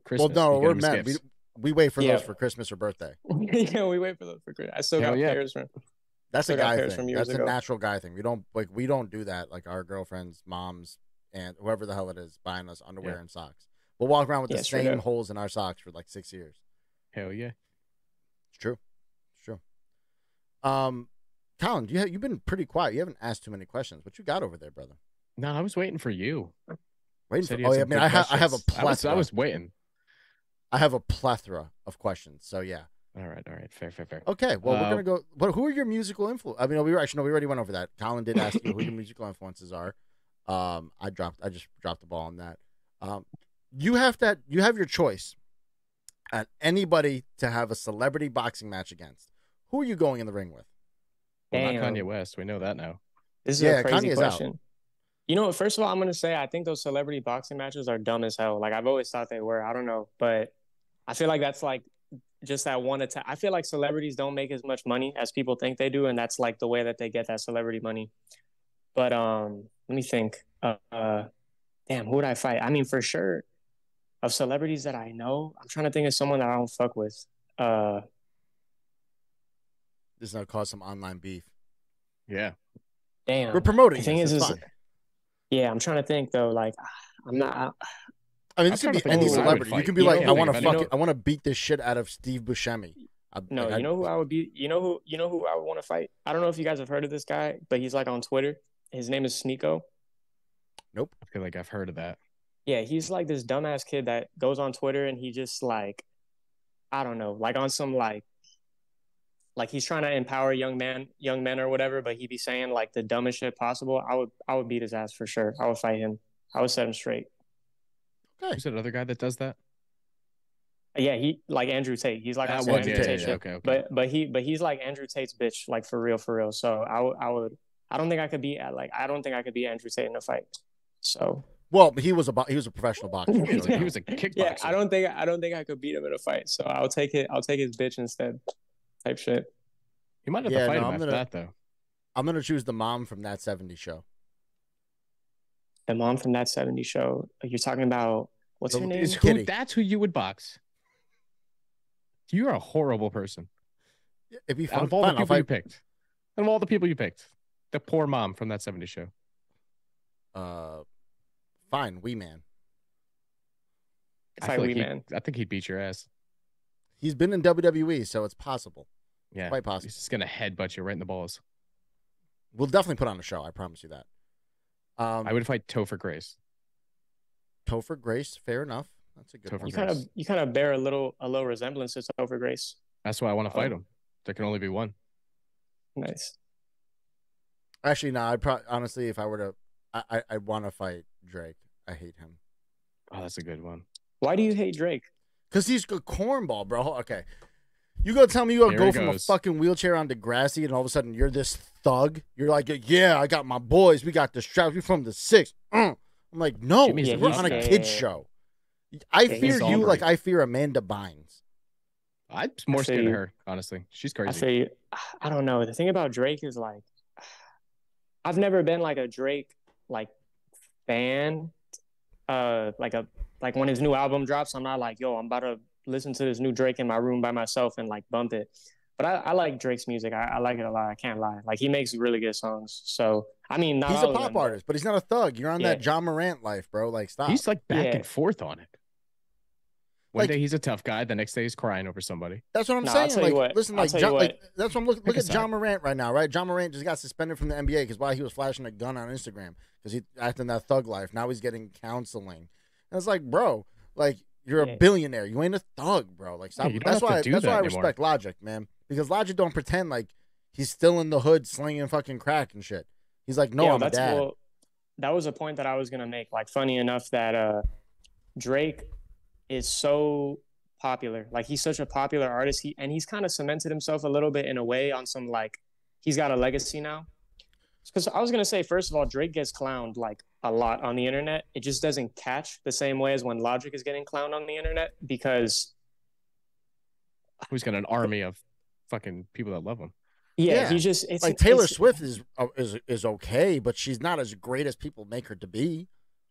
[SPEAKER 3] Christmas.
[SPEAKER 2] Well, no, we're men. We wait for those for Christmas or birthday.
[SPEAKER 4] Yeah, we wait for those for Christmas. I still got pairs from.
[SPEAKER 2] That's a guy thing. That's a natural guy thing. We don't do that. Like our girlfriends, moms, and whoever the hell it is buying us underwear and socks. We'll walk around with the same holes in our socks for like 6 years.
[SPEAKER 3] Hell yeah.
[SPEAKER 2] It's true. Colin, you've been pretty quiet. You haven't asked too many questions. What you got over there, brother?
[SPEAKER 3] No, I was waiting for you.
[SPEAKER 2] I mean, I have a plethora.
[SPEAKER 3] I was waiting.
[SPEAKER 2] I have a plethora of questions. So yeah.
[SPEAKER 3] All right. Fair.
[SPEAKER 2] Okay, well, we're gonna go. But who are your musical influences? I mean, we already went over that. Colin did ask you who your musical influences are. I just dropped the ball on that. You have your choice at anybody to have a celebrity boxing match against. Who are you going in the ring with?
[SPEAKER 3] Well, not Kanye West. We know that now.
[SPEAKER 4] This is a crazy question. Out. You know, first of all, I'm going to say I think those celebrity boxing matches are dumb as hell. Like, I've always thought they were. I don't know. But I feel like that's like just that one attack. I feel like celebrities don't make as much money as people think they do. And that's like the way that they get that celebrity money. But let me think. Damn, who would I fight? I mean, for sure, of celebrities that I know, I'm trying to think of someone that I don't fuck with.
[SPEAKER 2] This is going to cause some online beef.
[SPEAKER 3] Yeah.
[SPEAKER 4] Damn.
[SPEAKER 2] We're promoting
[SPEAKER 4] the thing
[SPEAKER 2] this.
[SPEAKER 4] Is, yeah, I'm trying to think, though. Like, I'm not...
[SPEAKER 2] I mean, this could be any celebrity. You can be like, I want to beat this shit out of Steve Buscemi.
[SPEAKER 4] No, you know who I would be. You know who I would want to fight. I don't know if you guys have heard of this guy, but he's like on Twitter. His name is Sneeko.
[SPEAKER 2] Nope.
[SPEAKER 3] I feel like I've heard of that.
[SPEAKER 4] Yeah, he's like this dumbass kid that goes on Twitter and he just like, I don't know, like on some like he's trying to empower young men or whatever, but he be saying like the dumbest shit possible. I would beat his ass for sure. I would fight him. I would set him straight.
[SPEAKER 2] Okay.
[SPEAKER 3] Is it another guy that does that?
[SPEAKER 4] Yeah, he like Andrew Tate. He's like on some Andrew Tate shit. Okay. But he's like Andrew Tate's bitch, like for real. So I don't think I could beat Andrew Tate in a fight. So
[SPEAKER 2] well, he was a professional boxer.
[SPEAKER 3] He was a kickboxer.
[SPEAKER 4] Yeah, I don't think I could beat him in a fight. So I'll take his bitch instead. Type shit.
[SPEAKER 3] You might have to fight him after that though.
[SPEAKER 2] I'm gonna choose the mom from That 70s Show.
[SPEAKER 4] The mom from That 70s Show. You're talking about what's her name?
[SPEAKER 3] That's who you would box. You're a horrible person.
[SPEAKER 2] It'd be fun.
[SPEAKER 3] Out of all the people you picked. Out of all the people you picked. The poor mom from That 70s Show.
[SPEAKER 2] Fine, Wee Man.
[SPEAKER 3] I think he'd beat your ass.
[SPEAKER 2] He's been in WWE, so it's possible.
[SPEAKER 3] Yeah.
[SPEAKER 2] Quite possible.
[SPEAKER 3] He's just gonna headbutt you right in the balls.
[SPEAKER 2] We'll definitely put on a show, I promise you that.
[SPEAKER 3] I would fight Topher Grace.
[SPEAKER 2] Topher Grace, fair enough. That's a good one.
[SPEAKER 4] You kind of bear a little resemblance to Topher Grace.
[SPEAKER 3] That's why I want to fight him. There can only be one.
[SPEAKER 4] Nice.
[SPEAKER 2] Actually, no. Honestly, if I were to, I want to fight Drake. I hate him.
[SPEAKER 3] Oh, that's a good one.
[SPEAKER 4] Why do you hate Drake?
[SPEAKER 2] Because he's a cornball, bro. Okay, you gonna tell me you gonna go from a fucking wheelchair on Degrassi, and all of a sudden you're this thug? You're like, yeah, I got my boys. We got the straps. We from the 6. I'm like, no, we're on a kids show. I fear you like I fear Amanda Bynes.
[SPEAKER 3] I'm more scared of her, honestly. She's crazy.
[SPEAKER 4] I don't know. The thing about Drake is like, I've never been like a Drake like fan. Like when his new album drops, I'm not like, yo, I'm about to listen to this new Drake in my room by myself and like bump it. But I like Drake's music. I like it a lot. I can't lie. Like he makes really good songs. So I mean, not
[SPEAKER 2] he's a pop artist, but he's not a thug. You're on that John Morant life, bro. Like stop.
[SPEAKER 3] He's like back and forth on it. One day he's a tough guy. The next day he's crying over somebody.
[SPEAKER 2] That's what I'm saying. Like, listen, like, that's what I'm looking. Look at John Morant right now, right? John Morant just got suspended from the NBA because while he was flashing a gun on Instagram because he acting that thug life. Now he's getting counseling. And it's like, bro, like you're a billionaire. You ain't a thug, bro. Like stop. That's why I respect Logic, man. Because Logic don't pretend like he's still in the hood slinging fucking crack and shit. He's like, no, I'm a dad. Well,
[SPEAKER 4] that was a point that I was gonna make. Like, funny enough that Drake is so popular. Like he's such a popular artist. He's kind of cemented himself a little bit in a way on some like he's got a legacy now. Because I was gonna say, first of all, Drake gets clowned like a lot on the internet. It just doesn't catch the same way as when Logic is getting clowned on the internet because
[SPEAKER 3] he's got an army of fucking people that love him.
[SPEAKER 4] Yeah. He just
[SPEAKER 2] it's like Taylor Swift is okay, but she's not as great as people make her to be.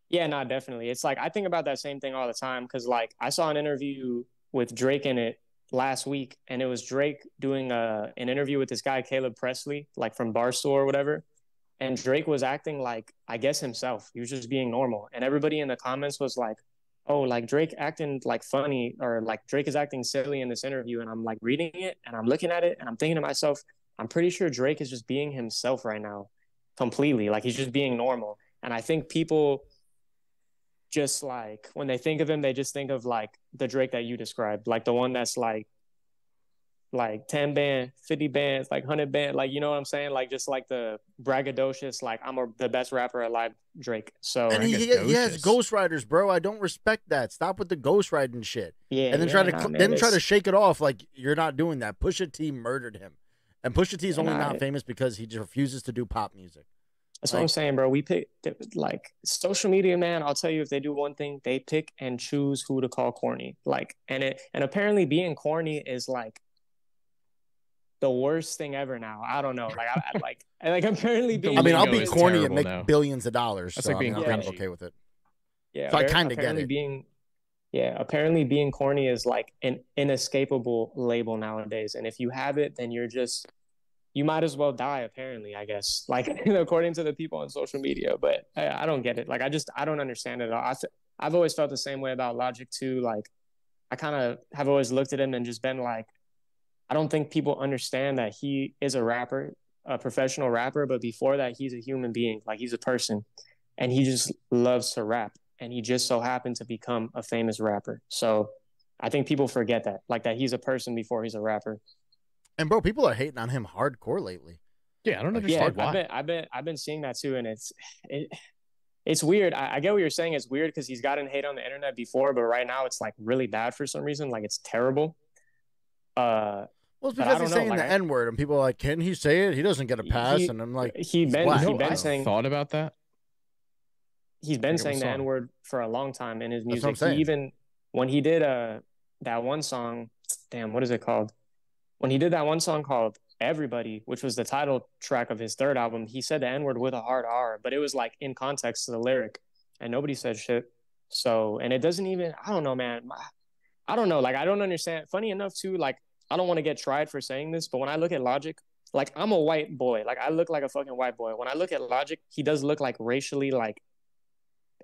[SPEAKER 4] Yeah, no, definitely. It's like I think about that same thing all the time because like I saw an interview with Drake in it last week, and it was Drake doing an interview with this guy Caleb Presley, like from Barstool or whatever. And Drake was acting like, I guess, himself. He was just being normal. And everybody in the comments was like, oh, like Drake acting like funny, or like Drake is acting silly in this interview. And I'm like reading it and I'm looking at it and I'm thinking to myself, I'm pretty sure Drake is just being himself right now completely. Like he's just being normal. And I think people just like when they think of him, they just think of like the Drake that you described, like the one that's like 10 band, 50 bands, like 100 band, like, you know what I'm saying? Like just like the braggadocious, like the best rapper alive Drake. So
[SPEAKER 2] and he has ghostwriters, bro. I don't respect that. Stop with the ghostwriting shit.
[SPEAKER 4] Yeah,
[SPEAKER 2] and then try to shake it off like you're not doing that. Pusha T murdered him, and Pusha T is only not famous because he just refuses to do pop music.
[SPEAKER 4] That's what I'm saying, bro. We pick like social media, man. I'll tell you, if they do one thing, they pick and choose who to call corny. Like, and apparently being corny is like the worst thing ever now. I don't know. Like, I apparently being.
[SPEAKER 2] I mean, I'll be corny and make billions of dollars.
[SPEAKER 3] That's
[SPEAKER 2] so
[SPEAKER 3] like being
[SPEAKER 2] I'm kind of okay with it.
[SPEAKER 4] Yeah,
[SPEAKER 2] so I kind of get it.
[SPEAKER 4] Apparently being corny is like an inescapable label nowadays, and if you have it, then you might as well die, apparently, I guess, like according to the people on social media. But I don't get it. Like, I don't understand it at all. I've always felt the same way about Logic too. Like, I kind of have always looked at him and just been like, I don't think people understand that he is a rapper, a professional rapper, but before that, he's a human being, like he's a person, and he just loves to rap, and he just so happened to become a famous rapper. So I think people forget that, like that he's a person before he's a rapper.
[SPEAKER 2] And bro, people are hating on him hardcore lately.
[SPEAKER 3] Yeah, I don't understand why.
[SPEAKER 4] I've been seeing that too, and it's weird. I get what you're saying. It's weird because he's gotten hate on the internet before, but right now it's like really bad for some reason. Like it's terrible.
[SPEAKER 2] Well, it's because he's saying the N-word, and people are like, can he say it? He doesn't get a pass. And I'm like,
[SPEAKER 3] I thought about that.
[SPEAKER 4] He's been saying the N-word for a long time in his music. He even, when he did that one song, damn, what is it called? When he did that one song called Everybody, which was the title track of his third album, he said the N-word with a hard R, but it was like in context to the lyric, and nobody said shit. So, and it doesn't even, I don't know, man. I don't know. Like, I don't understand. Funny enough, too, like, I don't want to get tried for saying this, but when I look at Logic, like, I'm a white boy. Like, I look like a fucking white boy. When I look at Logic, he does look like racially, like,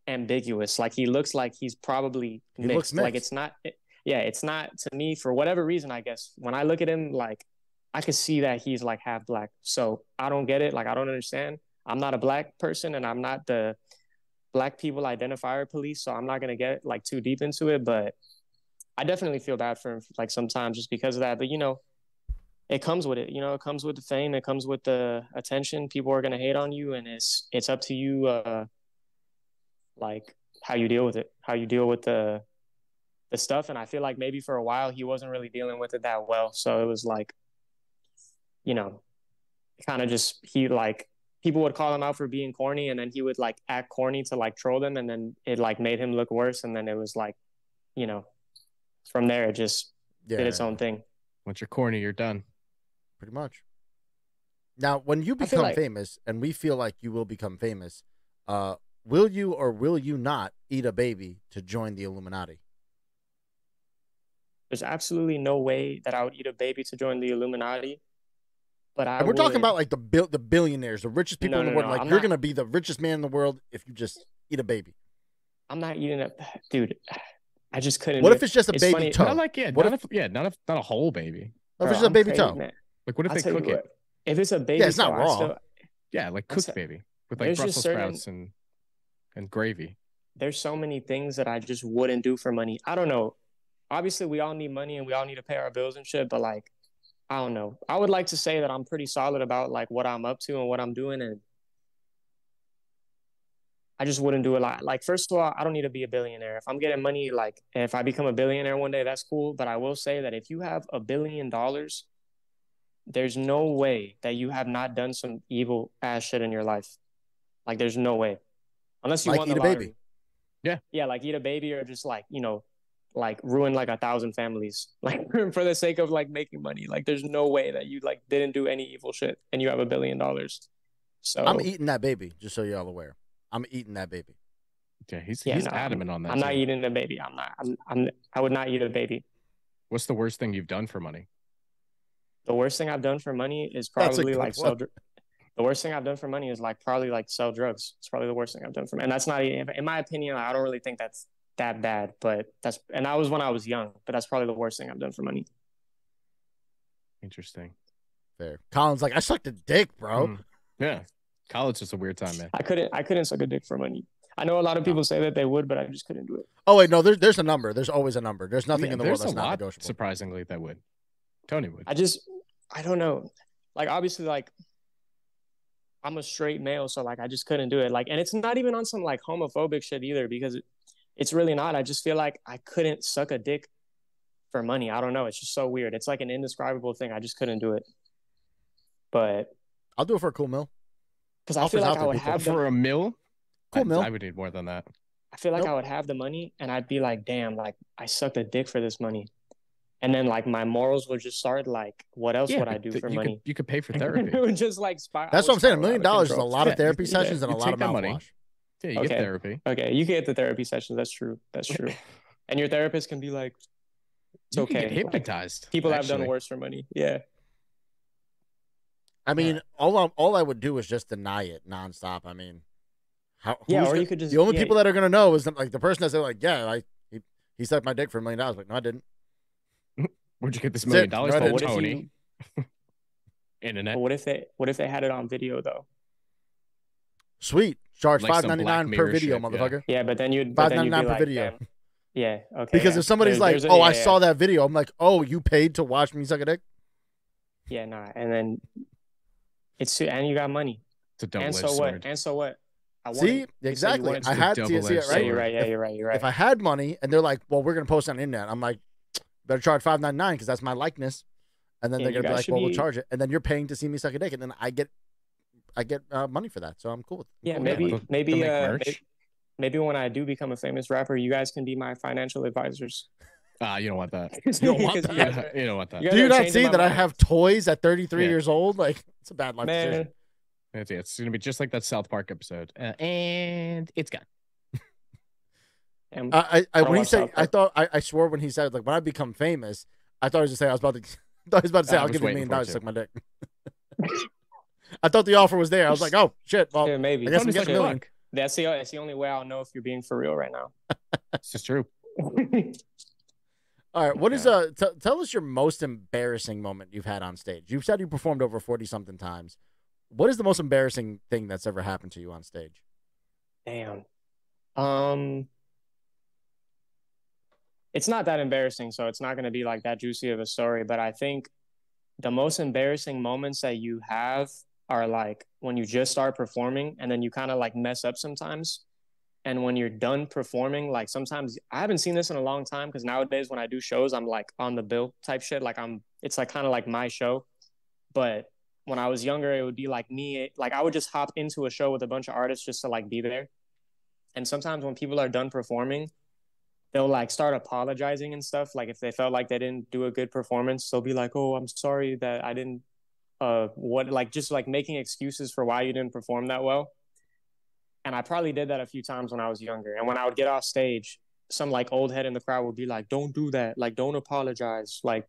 [SPEAKER 4] ambiguous. Like, he looks like he's probably mixed. Like, it's not, it's not, to me, for whatever reason, I guess. When I look at him, like, I could see that he's, like, half black. So, I don't get it. Like, I don't understand. I'm not a black person, and I'm not the black people identifier police, so I'm not going to get, like, too deep into it, but I definitely feel bad for him, like, sometimes just because of that. But, you know, it comes with it. You know, it comes with the fame. It comes with the attention. People are going to hate on you, and it's up to you, like, how you deal with it, how you deal with the stuff. And I feel like maybe for a while he wasn't really dealing with it that well. So it was like, you know, kind of just, people would call him out for being corny, and then he would, like, act corny to, like, troll them, and then it, like, made him look worse. And then it was like, you know, from there, it just did its own thing.
[SPEAKER 3] Once you're corny, you're done.
[SPEAKER 2] Pretty much. Now, when you become famous, and we feel like you will become famous, will you or will you not eat a baby to join the Illuminati?
[SPEAKER 4] There's absolutely no way that I would eat a baby to join the Illuminati. But
[SPEAKER 2] we're talking about, like, the billionaires, the richest people in the world. Like, you're going to be the richest man in the world if you just eat a baby. I'm
[SPEAKER 4] not eating a... Dude... I just couldn't.
[SPEAKER 2] What if it's just a baby toe?
[SPEAKER 3] Not like not a whole baby.
[SPEAKER 2] What if it's just a baby toe?
[SPEAKER 4] Man.
[SPEAKER 3] Like, what if they cook it?
[SPEAKER 4] If it's a baby,
[SPEAKER 2] it's not raw.
[SPEAKER 3] Like cooked baby with, like, Brussels sprouts and gravy.
[SPEAKER 4] There's so many things that I just wouldn't do for money. I don't know. Obviously, we all need money and we all need to pay our bills and shit. But, like, I don't know. I would like to say that I'm pretty solid about, like, what I'm up to and what I'm doing, and I just wouldn't do a lot. Like, first of all, I don't need to be a billionaire. If I'm getting money, like, if I become a billionaire one day, that's cool. But I will say that if you have $1 billion, there's no way that you have not done some evil ass shit in your life. Like, there's no way. Unless you won the lottery. Baby.
[SPEAKER 3] Yeah.
[SPEAKER 4] Yeah, like, eat a baby, or just, like, you know, like, ruin, like, 1,000 families. Like, for the sake of, like, making money. Like, there's no way that you, like, didn't do any evil shit and you have $1 billion. So
[SPEAKER 2] I'm eating that baby, just so you're all aware. I'm eating that baby.
[SPEAKER 3] Yeah, he's adamant on that.
[SPEAKER 4] I'm not eating a baby. I would not eat a baby.
[SPEAKER 3] What's the worst thing you've done for money?
[SPEAKER 4] The worst thing I've done for money is probably, like, the worst thing I've done for money is, like, probably, like, sell drugs. It's probably the worst thing I've done for money. And that's not, in my opinion, I don't really think that's that bad, but and that was when I was young, but that's probably the worst thing I've done for money.
[SPEAKER 3] Interesting.
[SPEAKER 2] Fair. Colin's like, I sucked a dick, bro.
[SPEAKER 3] Yeah. College is a weird time, man.
[SPEAKER 4] I couldn't suck a dick for money. I know a lot of people say that they would, but I just couldn't do it.
[SPEAKER 2] Oh wait, no, there's a number. There's always a number. There's nothing in the world that's not negotiable.
[SPEAKER 3] Surprisingly, that would. Tony would.
[SPEAKER 4] I don't know. Like, obviously, like, I'm a straight male, so, like, I just couldn't do it. Like, and it's not even on some, like, homophobic shit either, because it's really not. I just feel like I couldn't suck a dick for money. I don't know. It's just so weird. It's like an indescribable thing. I just couldn't do it. But
[SPEAKER 2] I'll do it for a cool meal.
[SPEAKER 4] Because I feel like I would have
[SPEAKER 3] for a meal.
[SPEAKER 2] Cool meal.
[SPEAKER 3] I would need more than that.
[SPEAKER 4] I feel like I would have the money, and I'd be like, damn, like, I sucked a dick for this money. And then, like, my morals would just start, like, what else would I do for money?
[SPEAKER 3] You could pay for therapy.
[SPEAKER 4] It would just, like, spiral.
[SPEAKER 2] That's what I'm saying. $1 million is a lot of therapy sessions and a lot of mouthwash.
[SPEAKER 3] Yeah, you get therapy.
[SPEAKER 4] Okay, you get the therapy sessions. That's true. And your therapist can be like, it's okay.
[SPEAKER 3] You get hypnotized.
[SPEAKER 4] Like, people have done worse for money. Yeah.
[SPEAKER 2] I mean, all I would do is just deny it nonstop. I mean,
[SPEAKER 4] or you could just...
[SPEAKER 2] The only people that are going to know is, like, the person that's like, yeah, he sucked my dick for $1 million. Like, no, I didn't.
[SPEAKER 3] Where'd you get this $1
[SPEAKER 2] That's it.
[SPEAKER 3] million?
[SPEAKER 2] Right
[SPEAKER 3] From
[SPEAKER 2] in.
[SPEAKER 3] Tony. Internet.
[SPEAKER 4] But what if they had it on video though?
[SPEAKER 2] Sweet. Charge
[SPEAKER 3] Like some Black
[SPEAKER 2] $5.99 per
[SPEAKER 3] Mirror
[SPEAKER 2] video,
[SPEAKER 3] shit, yeah.
[SPEAKER 2] motherfucker.
[SPEAKER 4] Yeah, but then you'd
[SPEAKER 2] $5.99
[SPEAKER 4] be
[SPEAKER 2] per
[SPEAKER 4] like,
[SPEAKER 2] video.
[SPEAKER 4] damn. Yeah, okay.
[SPEAKER 2] Because
[SPEAKER 4] yeah.
[SPEAKER 2] if somebody's like,
[SPEAKER 4] There's
[SPEAKER 2] "Oh, I saw that video," I'm like, "Oh, you paid to watch me suck a dick?"
[SPEAKER 4] Yeah, nah. And then and you got money.
[SPEAKER 3] It's a double-edged
[SPEAKER 4] And so
[SPEAKER 3] sword.
[SPEAKER 4] what? And so what?
[SPEAKER 2] See, exactly. I had to see it
[SPEAKER 4] Yeah,
[SPEAKER 2] right.
[SPEAKER 4] you're right. Yeah, you're right. You're right.
[SPEAKER 2] If I had money and they're like, "Well, we're gonna post it on the internet," I'm like, "Better charge $5.99 because that's my likeness." And then
[SPEAKER 4] Yeah,
[SPEAKER 2] they're gonna
[SPEAKER 4] you
[SPEAKER 2] be
[SPEAKER 4] guys
[SPEAKER 2] like,
[SPEAKER 4] should
[SPEAKER 2] "Well, we'll
[SPEAKER 4] be-
[SPEAKER 2] charge it," and then you're paying to see me suck a dick, and then I get money for that, so I'm cool with.
[SPEAKER 4] Yeah,
[SPEAKER 2] cool with that.
[SPEAKER 3] They'll make merch.
[SPEAKER 4] maybe when I do become a famous rapper, you guys can be my financial advisors.
[SPEAKER 3] You don't want that.
[SPEAKER 2] You don't want
[SPEAKER 4] Because
[SPEAKER 2] that.
[SPEAKER 3] You don't want that.
[SPEAKER 4] You
[SPEAKER 2] Do you
[SPEAKER 4] guys are
[SPEAKER 2] not
[SPEAKER 4] changing
[SPEAKER 2] see
[SPEAKER 4] my
[SPEAKER 2] that I
[SPEAKER 4] mind.
[SPEAKER 2] have toys at 33
[SPEAKER 3] Yeah.
[SPEAKER 2] years old? Like, it's a bad life decision.
[SPEAKER 4] Man,
[SPEAKER 3] It's gonna be just like that South Park episode, and it's gone.
[SPEAKER 4] and
[SPEAKER 2] I
[SPEAKER 4] don't
[SPEAKER 2] when he
[SPEAKER 4] watch
[SPEAKER 2] said,
[SPEAKER 4] South Park.
[SPEAKER 2] I swore when he said, like, when I become famous, I thought he was just saying I was about to. I thought he was about to say
[SPEAKER 3] I
[SPEAKER 2] I'll
[SPEAKER 3] was
[SPEAKER 2] give you $1
[SPEAKER 3] waiting
[SPEAKER 2] million
[SPEAKER 3] for
[SPEAKER 2] to
[SPEAKER 3] it
[SPEAKER 2] suck my dick. I thought the offer was there. I was like, oh shit. Well,
[SPEAKER 4] yeah, maybe.
[SPEAKER 2] I guess I'm
[SPEAKER 3] Tony's
[SPEAKER 2] getting
[SPEAKER 3] like,
[SPEAKER 2] $1 million.
[SPEAKER 3] fuck.
[SPEAKER 4] That's the only way I'll know if you're being for real right now.
[SPEAKER 3] This is true.
[SPEAKER 2] All right, what is tell us your most embarrassing moment you've had on stage. You've said you performed over 40 something times. What is the most embarrassing thing that's ever happened to you on stage?
[SPEAKER 4] Damn. It's not that embarrassing, so it's not going to be like that juicy of a story. But I think the most embarrassing moments that you have are like when you just start performing and then you kind of like mess up sometimes. And when you're done performing, like sometimes I haven't seen this in a long time because nowadays when I do shows, I'm like on the bill type shit. Like it's like kind of like my show. But when I was younger, it would be like me, like I would just hop into a show with a bunch of artists just to like be there. And sometimes when people are done performing, they'll like start apologizing and stuff. Like if they felt like they didn't do a good performance, they'll be like, "Oh, I'm sorry that I didn't just like making excuses for why you didn't perform that well." And I probably did that a few times when I was younger. And when I would get off stage, some like old head in the crowd would be like, "Don't do that. Like, don't apologize. Like,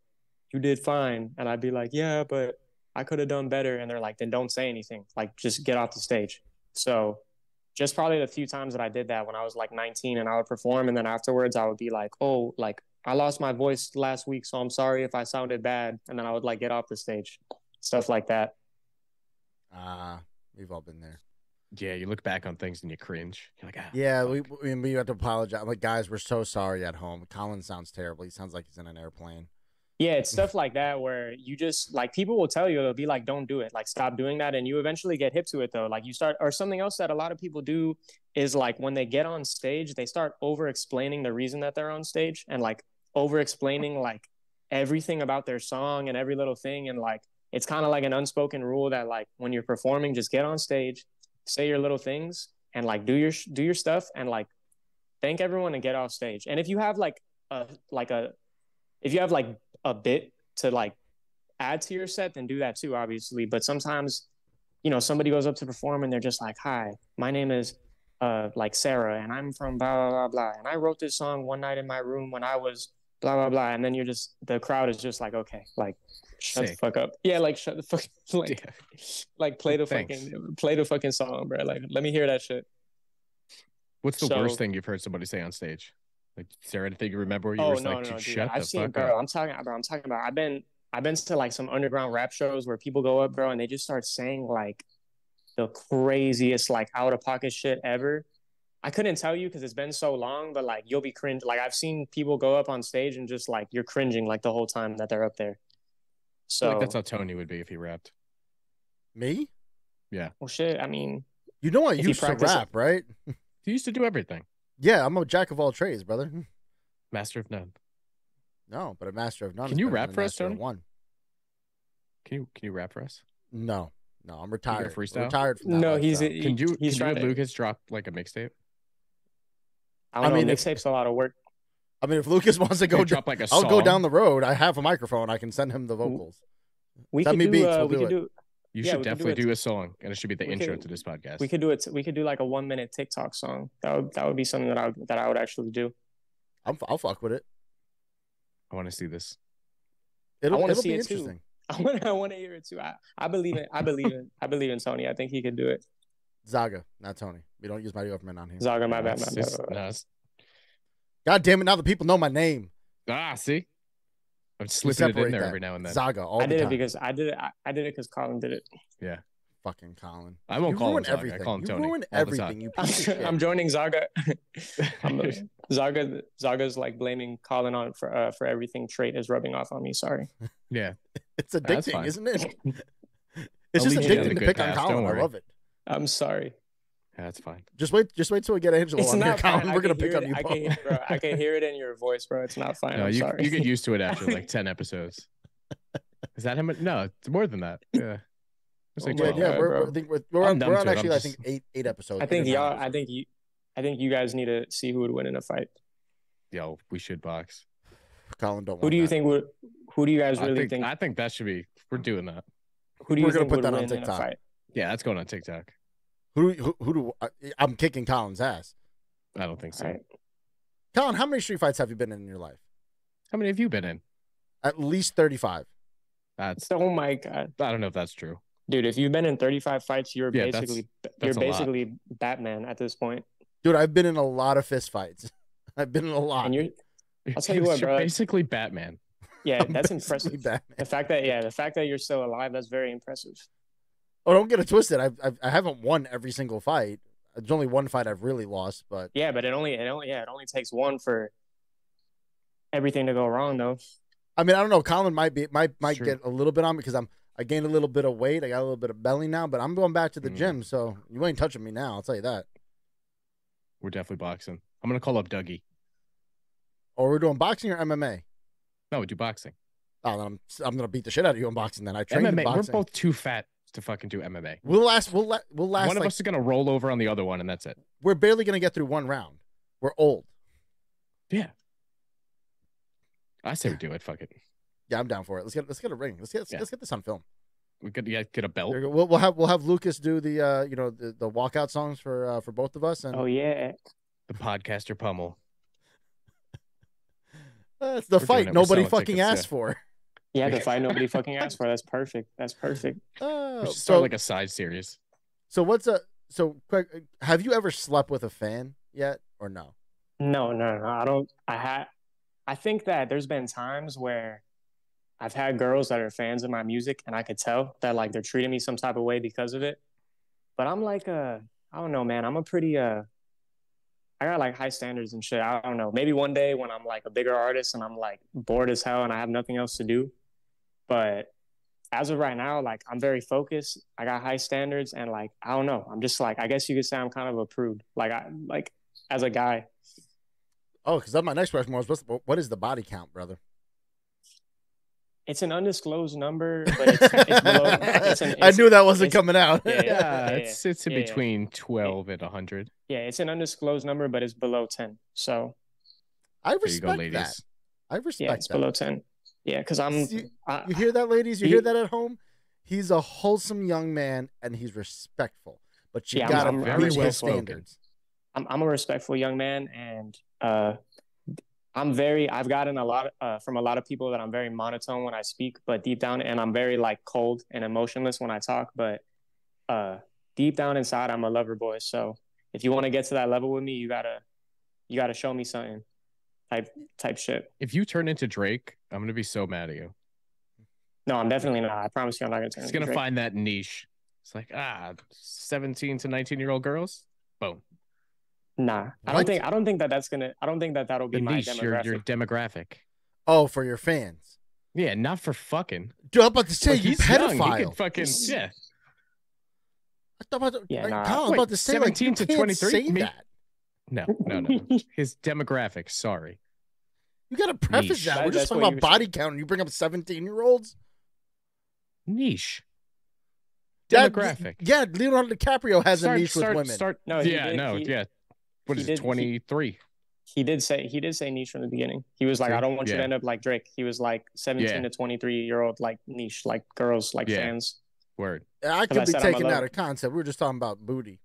[SPEAKER 4] you did fine." And I'd be like, "Yeah, but I could have done better." And they're like, "Then don't say anything. Like, just get off the stage." So just probably the few times that I did that when I was like 19 and I would perform. And then afterwards I would be like, "Oh, like I lost my voice last week, so I'm sorry if I sounded bad." And then I would like get off the stage, stuff like that.
[SPEAKER 2] We've all been there.
[SPEAKER 3] Yeah, you look back on things and you cringe. You're like,
[SPEAKER 2] Yeah,
[SPEAKER 3] fuck.
[SPEAKER 2] we have to apologize. I'm like, guys, we're so sorry at home. Colin sounds terrible. He sounds like he's in an airplane.
[SPEAKER 4] Yeah, it's stuff like that where you just like people will tell you, they'll be like, "Don't do it, like stop doing that," and you eventually get hip to it though. Like you start, or something else that a lot of people do is like when they get on stage, they start over explaining the reason that they're on stage and like over explaining like everything about their song and every little thing. And like it's kind of like an unspoken rule that like when you're performing, just get on stage, say your little things, and like do your stuff and like thank everyone and get off stage. And if you have like a bit to like add to your set, then do that too, obviously. But sometimes, you know, somebody goes up to perform and they're just like, "Hi, my name is like Sarah and I'm from blah, blah, blah, blah. And I wrote this song one night in my room when I was blah, blah, blah." And then the crowd is just like, "Okay, like shut the fuck up." Yeah, like shut the fuck, like play the fucking song, bro. Like, let me hear that shit.
[SPEAKER 3] What's the worst thing you've heard somebody say on stage? Like, is there anything you remember where you were like,
[SPEAKER 4] no,
[SPEAKER 3] shut the
[SPEAKER 4] I've seen,
[SPEAKER 3] fuck
[SPEAKER 4] bro.
[SPEAKER 3] up?
[SPEAKER 4] I'm talking about. I've been to like some underground rap shows where people go up, bro, and they just start saying like the craziest, like out of pocket shit ever. I couldn't tell you because it's been so long, but like you'll be cringe. Like I've seen people go up on stage and just like you're cringing like the whole time that they're up there. So
[SPEAKER 3] Like that's how Tony would be if he rapped.
[SPEAKER 2] Me?
[SPEAKER 3] Yeah.
[SPEAKER 4] Well, shit. I mean,
[SPEAKER 2] You know I
[SPEAKER 4] If you
[SPEAKER 2] used to
[SPEAKER 4] practice
[SPEAKER 2] rap, right?
[SPEAKER 3] He used to do everything.
[SPEAKER 2] Yeah, I'm a jack of all trades, brother.
[SPEAKER 3] Master of none.
[SPEAKER 2] No, but a master of none.
[SPEAKER 3] Can
[SPEAKER 2] is
[SPEAKER 3] you
[SPEAKER 2] better
[SPEAKER 3] rap
[SPEAKER 2] than a
[SPEAKER 3] for us,
[SPEAKER 2] master of
[SPEAKER 3] Tony?
[SPEAKER 2] one.
[SPEAKER 3] Can you rap for us?
[SPEAKER 2] No, I'm retired.
[SPEAKER 3] freestyle?
[SPEAKER 2] Retired from that
[SPEAKER 4] no,
[SPEAKER 2] lifestyle.
[SPEAKER 3] Can you
[SPEAKER 4] he's trying
[SPEAKER 3] and
[SPEAKER 4] to.
[SPEAKER 3] Lucas drop like a mixtape?
[SPEAKER 4] I don't
[SPEAKER 2] I mean,
[SPEAKER 4] know.
[SPEAKER 2] if-
[SPEAKER 4] Mixtape's a lot of work.
[SPEAKER 2] I mean, if Lucas wants to
[SPEAKER 3] Can
[SPEAKER 2] go,
[SPEAKER 3] you drop like a
[SPEAKER 2] I'll
[SPEAKER 3] song?
[SPEAKER 2] go down the road. I have a microphone. I can send him the vocals.
[SPEAKER 4] We
[SPEAKER 2] Send
[SPEAKER 4] could
[SPEAKER 2] me
[SPEAKER 4] do.
[SPEAKER 2] beats, we'll
[SPEAKER 4] We
[SPEAKER 2] do
[SPEAKER 4] could
[SPEAKER 2] it.
[SPEAKER 4] do.
[SPEAKER 3] You
[SPEAKER 4] Yeah,
[SPEAKER 3] should
[SPEAKER 4] we could do
[SPEAKER 3] definitely
[SPEAKER 4] it.
[SPEAKER 3] do a song, and it should be the
[SPEAKER 4] We
[SPEAKER 3] intro
[SPEAKER 4] could-
[SPEAKER 3] to this podcast.
[SPEAKER 4] We could do it. We could do like a 1 minute TikTok song. That would be something that I would actually do.
[SPEAKER 2] I'll fuck with it.
[SPEAKER 3] I want to see this.
[SPEAKER 2] It'll
[SPEAKER 4] wanna
[SPEAKER 2] be
[SPEAKER 4] see it too.
[SPEAKER 2] interesting.
[SPEAKER 4] I want to hear it too. I believe in Tony. I think he could do it.
[SPEAKER 2] Zaga, not Tony. We don't use my government on here.
[SPEAKER 4] Zaga, my bad.
[SPEAKER 3] No, it's-
[SPEAKER 2] God damn it! Now the people know my name.
[SPEAKER 3] see? I'm slipping it in there every now and then.
[SPEAKER 2] Zaga, all the time.
[SPEAKER 4] I did it because Colin did it.
[SPEAKER 3] Yeah.
[SPEAKER 2] Fucking Colin.
[SPEAKER 3] I won't call him Zaga.
[SPEAKER 2] Everything.
[SPEAKER 3] I call him Tony.
[SPEAKER 2] You ruin everything. You piece of shit.
[SPEAKER 4] I'm joining Zaga. Zaga's like blaming Colin on for everything. Trait is rubbing off on me. Sorry.
[SPEAKER 3] Yeah.
[SPEAKER 2] It's addicting, isn't it? It's just addicting to pick on Colin. I love it.
[SPEAKER 4] I'm sorry.
[SPEAKER 3] Yeah, that's fine.
[SPEAKER 2] Just wait till we get Angelo on here, Colin. We're gonna pick on you.
[SPEAKER 4] I can hear it in your voice, bro. It's not fine. I'm sorry.
[SPEAKER 3] You get used to it after like 10 episodes. Is that how much? No, it's more than that. Yeah. Like
[SPEAKER 2] we're on actually. I think eight episodes.
[SPEAKER 4] I think you guys need to see who would win in a fight.
[SPEAKER 3] Yo, we should box.
[SPEAKER 2] Colin, don't.
[SPEAKER 4] Who do you think would? Who do you guys really think?
[SPEAKER 3] I think that should be. We're doing that.
[SPEAKER 4] Who do you think would win in a fight?
[SPEAKER 3] Yeah, that's going on TikTok.
[SPEAKER 2] I'm kicking Colin's ass.
[SPEAKER 3] I don't think so.
[SPEAKER 4] Right.
[SPEAKER 2] Colin, how many street fights have you been in your life?
[SPEAKER 3] How many have you been in?
[SPEAKER 2] At least 35.
[SPEAKER 4] Oh my god.
[SPEAKER 3] I don't know if that's true.
[SPEAKER 4] Dude, if you've been in 35 fights, you're basically Batman at this point.
[SPEAKER 2] Dude, I've been in a lot of fist fights. I've been in a lot.
[SPEAKER 4] And I'll tell you what, bro.
[SPEAKER 3] You're basically Batman.
[SPEAKER 4] Yeah, that's impressive. Batman. The fact that you're still alive, that's very impressive.
[SPEAKER 2] Oh, don't get it twisted. I haven't won every single fight. There's only one fight I've really lost, but
[SPEAKER 4] yeah, but it only takes one for everything to go wrong, though.
[SPEAKER 2] I mean, I don't know. Colin might get a little bit on me because I gained a little bit of weight. I got a little bit of belly now, but I'm going back to the gym, so you ain't touching me now. I'll tell you that.
[SPEAKER 3] We're definitely boxing. I'm gonna call up Dougie.
[SPEAKER 2] Or we're doing boxing or MMA?
[SPEAKER 3] No, we do boxing.
[SPEAKER 2] Oh, then I'm gonna beat the shit out of you in boxing. Then I train
[SPEAKER 3] MMA.
[SPEAKER 2] Boxing.
[SPEAKER 3] We're both too fat to fucking do MMA.
[SPEAKER 2] We'll last. One
[SPEAKER 3] of us is gonna roll over on the other one, and that's it.
[SPEAKER 2] We're barely gonna get through one round. We're old.
[SPEAKER 3] Yeah. I say we do it. Fuck it.
[SPEAKER 2] Yeah, I'm down for it. Let's get a ring. Let's get this on film.
[SPEAKER 3] We could get a belt.
[SPEAKER 2] We'll have Lucas do the the walkout songs for both of us. And
[SPEAKER 4] oh yeah,
[SPEAKER 3] the podcaster pummel.
[SPEAKER 2] That's the fight nobody fucking asked for.
[SPEAKER 4] Yeah, the fight nobody fucking asked for. That's perfect. That's perfect.
[SPEAKER 3] We should start like a side series.
[SPEAKER 2] So Craig, have you ever slept with a fan yet or no?
[SPEAKER 4] No. I don't. I think that there's been times where I've had girls that are fans of my music, and I could tell that like they're treating me some type of way because of it. But I'm like, I don't know, man. I'm a pretty I got like high standards and shit. I don't know. Maybe one day when I'm like a bigger artist and I'm like bored as hell and I have nothing else to do. But as of right now, like I'm very focused. I got high standards and like I don't know. I'm just like I guess you could say I'm kind of a prude. Like as a guy.
[SPEAKER 2] Oh, because that's my next question was what is the body count, brother?
[SPEAKER 4] It's an undisclosed number, but it's below.
[SPEAKER 2] I knew that wasn't coming out.
[SPEAKER 3] Yeah, it's in between 12 and 100.
[SPEAKER 4] Yeah, it's an undisclosed number, but it's below 10. So
[SPEAKER 2] I respect that. I respect
[SPEAKER 4] it's below 10. Yeah, because
[SPEAKER 2] you hear that, ladies? You hear that at home? He's a wholesome young man, and he's respectful. But you got to reach his standards.
[SPEAKER 4] I'm a respectful young man, and I've gotten a lot from a lot of people that I'm very monotone when I speak, but deep down, and I'm very like cold and emotionless when I talk, but deep down inside, I'm a lover boy. So if you want to get to that level with me, you gotta show me something type shit.
[SPEAKER 3] If you turn into Drake, I'm going to be so mad at you.
[SPEAKER 4] No, I'm definitely not. I promise you I'm not going to turn into Drake.
[SPEAKER 3] He's going to find that niche. It's like, 17 to 19-year-old girls. Boom.
[SPEAKER 4] Nah, I don't think that'll be my demographic.
[SPEAKER 3] Your demographic.
[SPEAKER 2] Oh, for your fans.
[SPEAKER 3] Yeah, not for fucking.
[SPEAKER 2] Dude, I'm about to say you pedophile.
[SPEAKER 3] Young. He can fucking yeah.
[SPEAKER 2] I was about to say
[SPEAKER 3] 17
[SPEAKER 2] like,
[SPEAKER 3] to 23.
[SPEAKER 2] Say that.
[SPEAKER 3] No. His demographic. Sorry.
[SPEAKER 2] You got to preface that. We're just talking about body count, and you bring up 17-year-olds.
[SPEAKER 3] Niche. Demographic.
[SPEAKER 2] Yeah, Leonardo DiCaprio has a niche with women.
[SPEAKER 3] What is it, 23?
[SPEAKER 4] He did say niche from the beginning. He was like, I don't want you to end up like Drake. He was like 17 to 23-year-old like niche, like girls, like fans.
[SPEAKER 3] Word.
[SPEAKER 2] I could be taking out of concept. We were just talking about booty.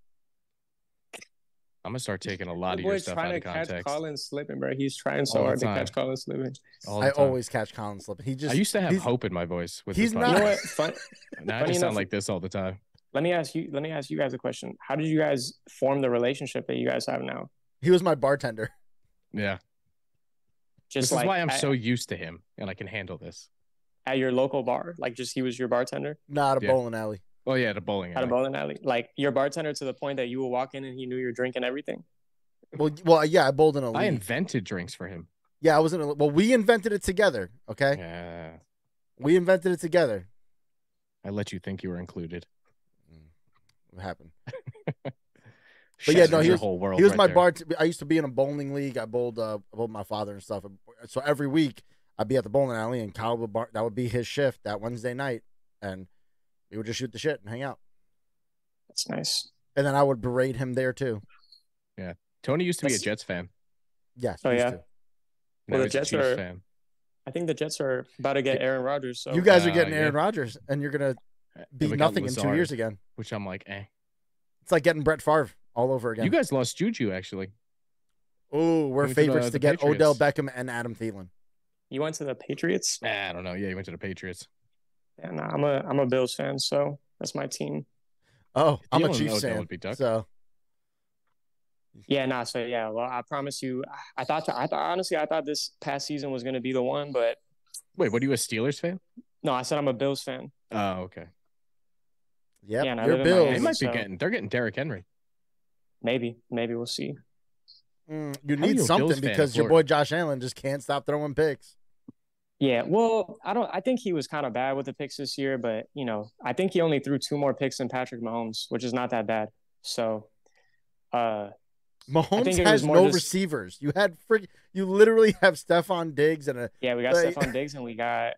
[SPEAKER 3] I'm gonna start taking a lot of your stuff out of context.
[SPEAKER 4] Catch Colin slipping, bro. He's trying so hard to catch Colin slipping.
[SPEAKER 2] I always catch Colin slipping. I
[SPEAKER 3] used to have hope in my voice with
[SPEAKER 2] he's
[SPEAKER 3] this
[SPEAKER 2] not.
[SPEAKER 4] You know what?
[SPEAKER 3] Now I just sound like this all the time.
[SPEAKER 4] Let me ask you guys a question. How did you guys form the relationship that you guys have now?
[SPEAKER 2] He was my bartender.
[SPEAKER 3] Yeah.
[SPEAKER 4] Just
[SPEAKER 3] This is
[SPEAKER 4] like
[SPEAKER 3] why I'm so used to him, and I can handle this.
[SPEAKER 4] at your local bar, like just he was your bartender
[SPEAKER 2] Not a
[SPEAKER 3] Yeah.
[SPEAKER 2] bowling alley.
[SPEAKER 3] Oh yeah, the bowling
[SPEAKER 4] at a
[SPEAKER 3] alley.
[SPEAKER 4] bowling alley. Like your bartender to the point that you would walk in and he knew your drink and everything.
[SPEAKER 2] Well, yeah, I bowled in a
[SPEAKER 3] I
[SPEAKER 2] league.
[SPEAKER 3] invented drinks for him.
[SPEAKER 2] Yeah, I was in a. Well, we invented it together. Okay,
[SPEAKER 3] Yeah,
[SPEAKER 2] we invented it together.
[SPEAKER 3] I let you think you were included.
[SPEAKER 2] What happened? But yeah, no,
[SPEAKER 3] Shatters
[SPEAKER 2] he
[SPEAKER 3] your
[SPEAKER 2] was
[SPEAKER 3] whole world.
[SPEAKER 2] He was
[SPEAKER 3] right
[SPEAKER 2] my
[SPEAKER 3] there.
[SPEAKER 2] bar. I used to be in a bowling league. I bowled my father and stuff. So every week I'd be at the bowling alley, and Kyle that would be his shift that Wednesday night, and we would just shoot the shit and hang out.
[SPEAKER 4] That's nice.
[SPEAKER 2] And then I would berate him there too.
[SPEAKER 3] Yeah, Tony used to be a Jets fan.
[SPEAKER 2] Yes.
[SPEAKER 4] Oh,
[SPEAKER 2] used
[SPEAKER 4] yeah?
[SPEAKER 2] to.
[SPEAKER 3] Now
[SPEAKER 4] Well, the
[SPEAKER 3] he's a
[SPEAKER 4] Jets
[SPEAKER 3] Chiefs
[SPEAKER 4] are-
[SPEAKER 3] fan.
[SPEAKER 4] I think the Jets are about to get Aaron Rodgers. So
[SPEAKER 2] You guys are getting
[SPEAKER 3] yeah.
[SPEAKER 2] Aaron Rodgers, and you're gonna be
[SPEAKER 3] we got
[SPEAKER 2] nothing in 2
[SPEAKER 3] Lazard,
[SPEAKER 2] years again.
[SPEAKER 3] Which I'm like, eh.
[SPEAKER 2] It's like getting Brett Favre all over again.
[SPEAKER 3] You guys lost Juju actually.
[SPEAKER 2] Oh, we're
[SPEAKER 3] Went to
[SPEAKER 2] favorites
[SPEAKER 3] the
[SPEAKER 2] to get
[SPEAKER 3] Patriots.
[SPEAKER 2] Odell Beckham and Adam Thielen.
[SPEAKER 4] you went to the Patriots.
[SPEAKER 3] I don't know. Yeah, he went to the Patriots.
[SPEAKER 4] Yeah, nah, I'm a Bills fan, so that's my team.
[SPEAKER 2] Oh, I'm a
[SPEAKER 3] Thielen and
[SPEAKER 2] Chiefs
[SPEAKER 3] Odell
[SPEAKER 2] fan.
[SPEAKER 3] would be duck.
[SPEAKER 2] So
[SPEAKER 4] Yeah, nah. So yeah, well, I promise you, I thought honestly, I thought this past season was gonna be the one, but
[SPEAKER 3] Wait, what are you, a Steelers fan?
[SPEAKER 4] no, I said I'm a Bills fan.
[SPEAKER 3] Oh, okay.
[SPEAKER 2] yep,
[SPEAKER 4] Yeah, and I
[SPEAKER 2] your
[SPEAKER 4] live in
[SPEAKER 2] Bills.
[SPEAKER 3] They
[SPEAKER 4] Miami.
[SPEAKER 3] might be
[SPEAKER 4] So-
[SPEAKER 3] they're getting Derrick Henry.
[SPEAKER 4] Maybe we'll see.
[SPEAKER 2] You
[SPEAKER 3] How are
[SPEAKER 2] need
[SPEAKER 3] you a
[SPEAKER 2] something
[SPEAKER 3] Bills fan in
[SPEAKER 2] because your
[SPEAKER 3] Florida?
[SPEAKER 2] boy Josh Allen just can't stop throwing picks.
[SPEAKER 4] Yeah, well, I think he was kind of bad with the picks this year, but I think he only threw 2 more picks than Patrick Mahomes, which is not that bad. So,
[SPEAKER 2] Mahomes
[SPEAKER 4] think it
[SPEAKER 2] has
[SPEAKER 4] was more
[SPEAKER 2] no
[SPEAKER 4] just-
[SPEAKER 2] receivers. You literally have Stephon Diggs and
[SPEAKER 4] yeah, we got
[SPEAKER 2] Like-
[SPEAKER 4] Stephon Diggs and we got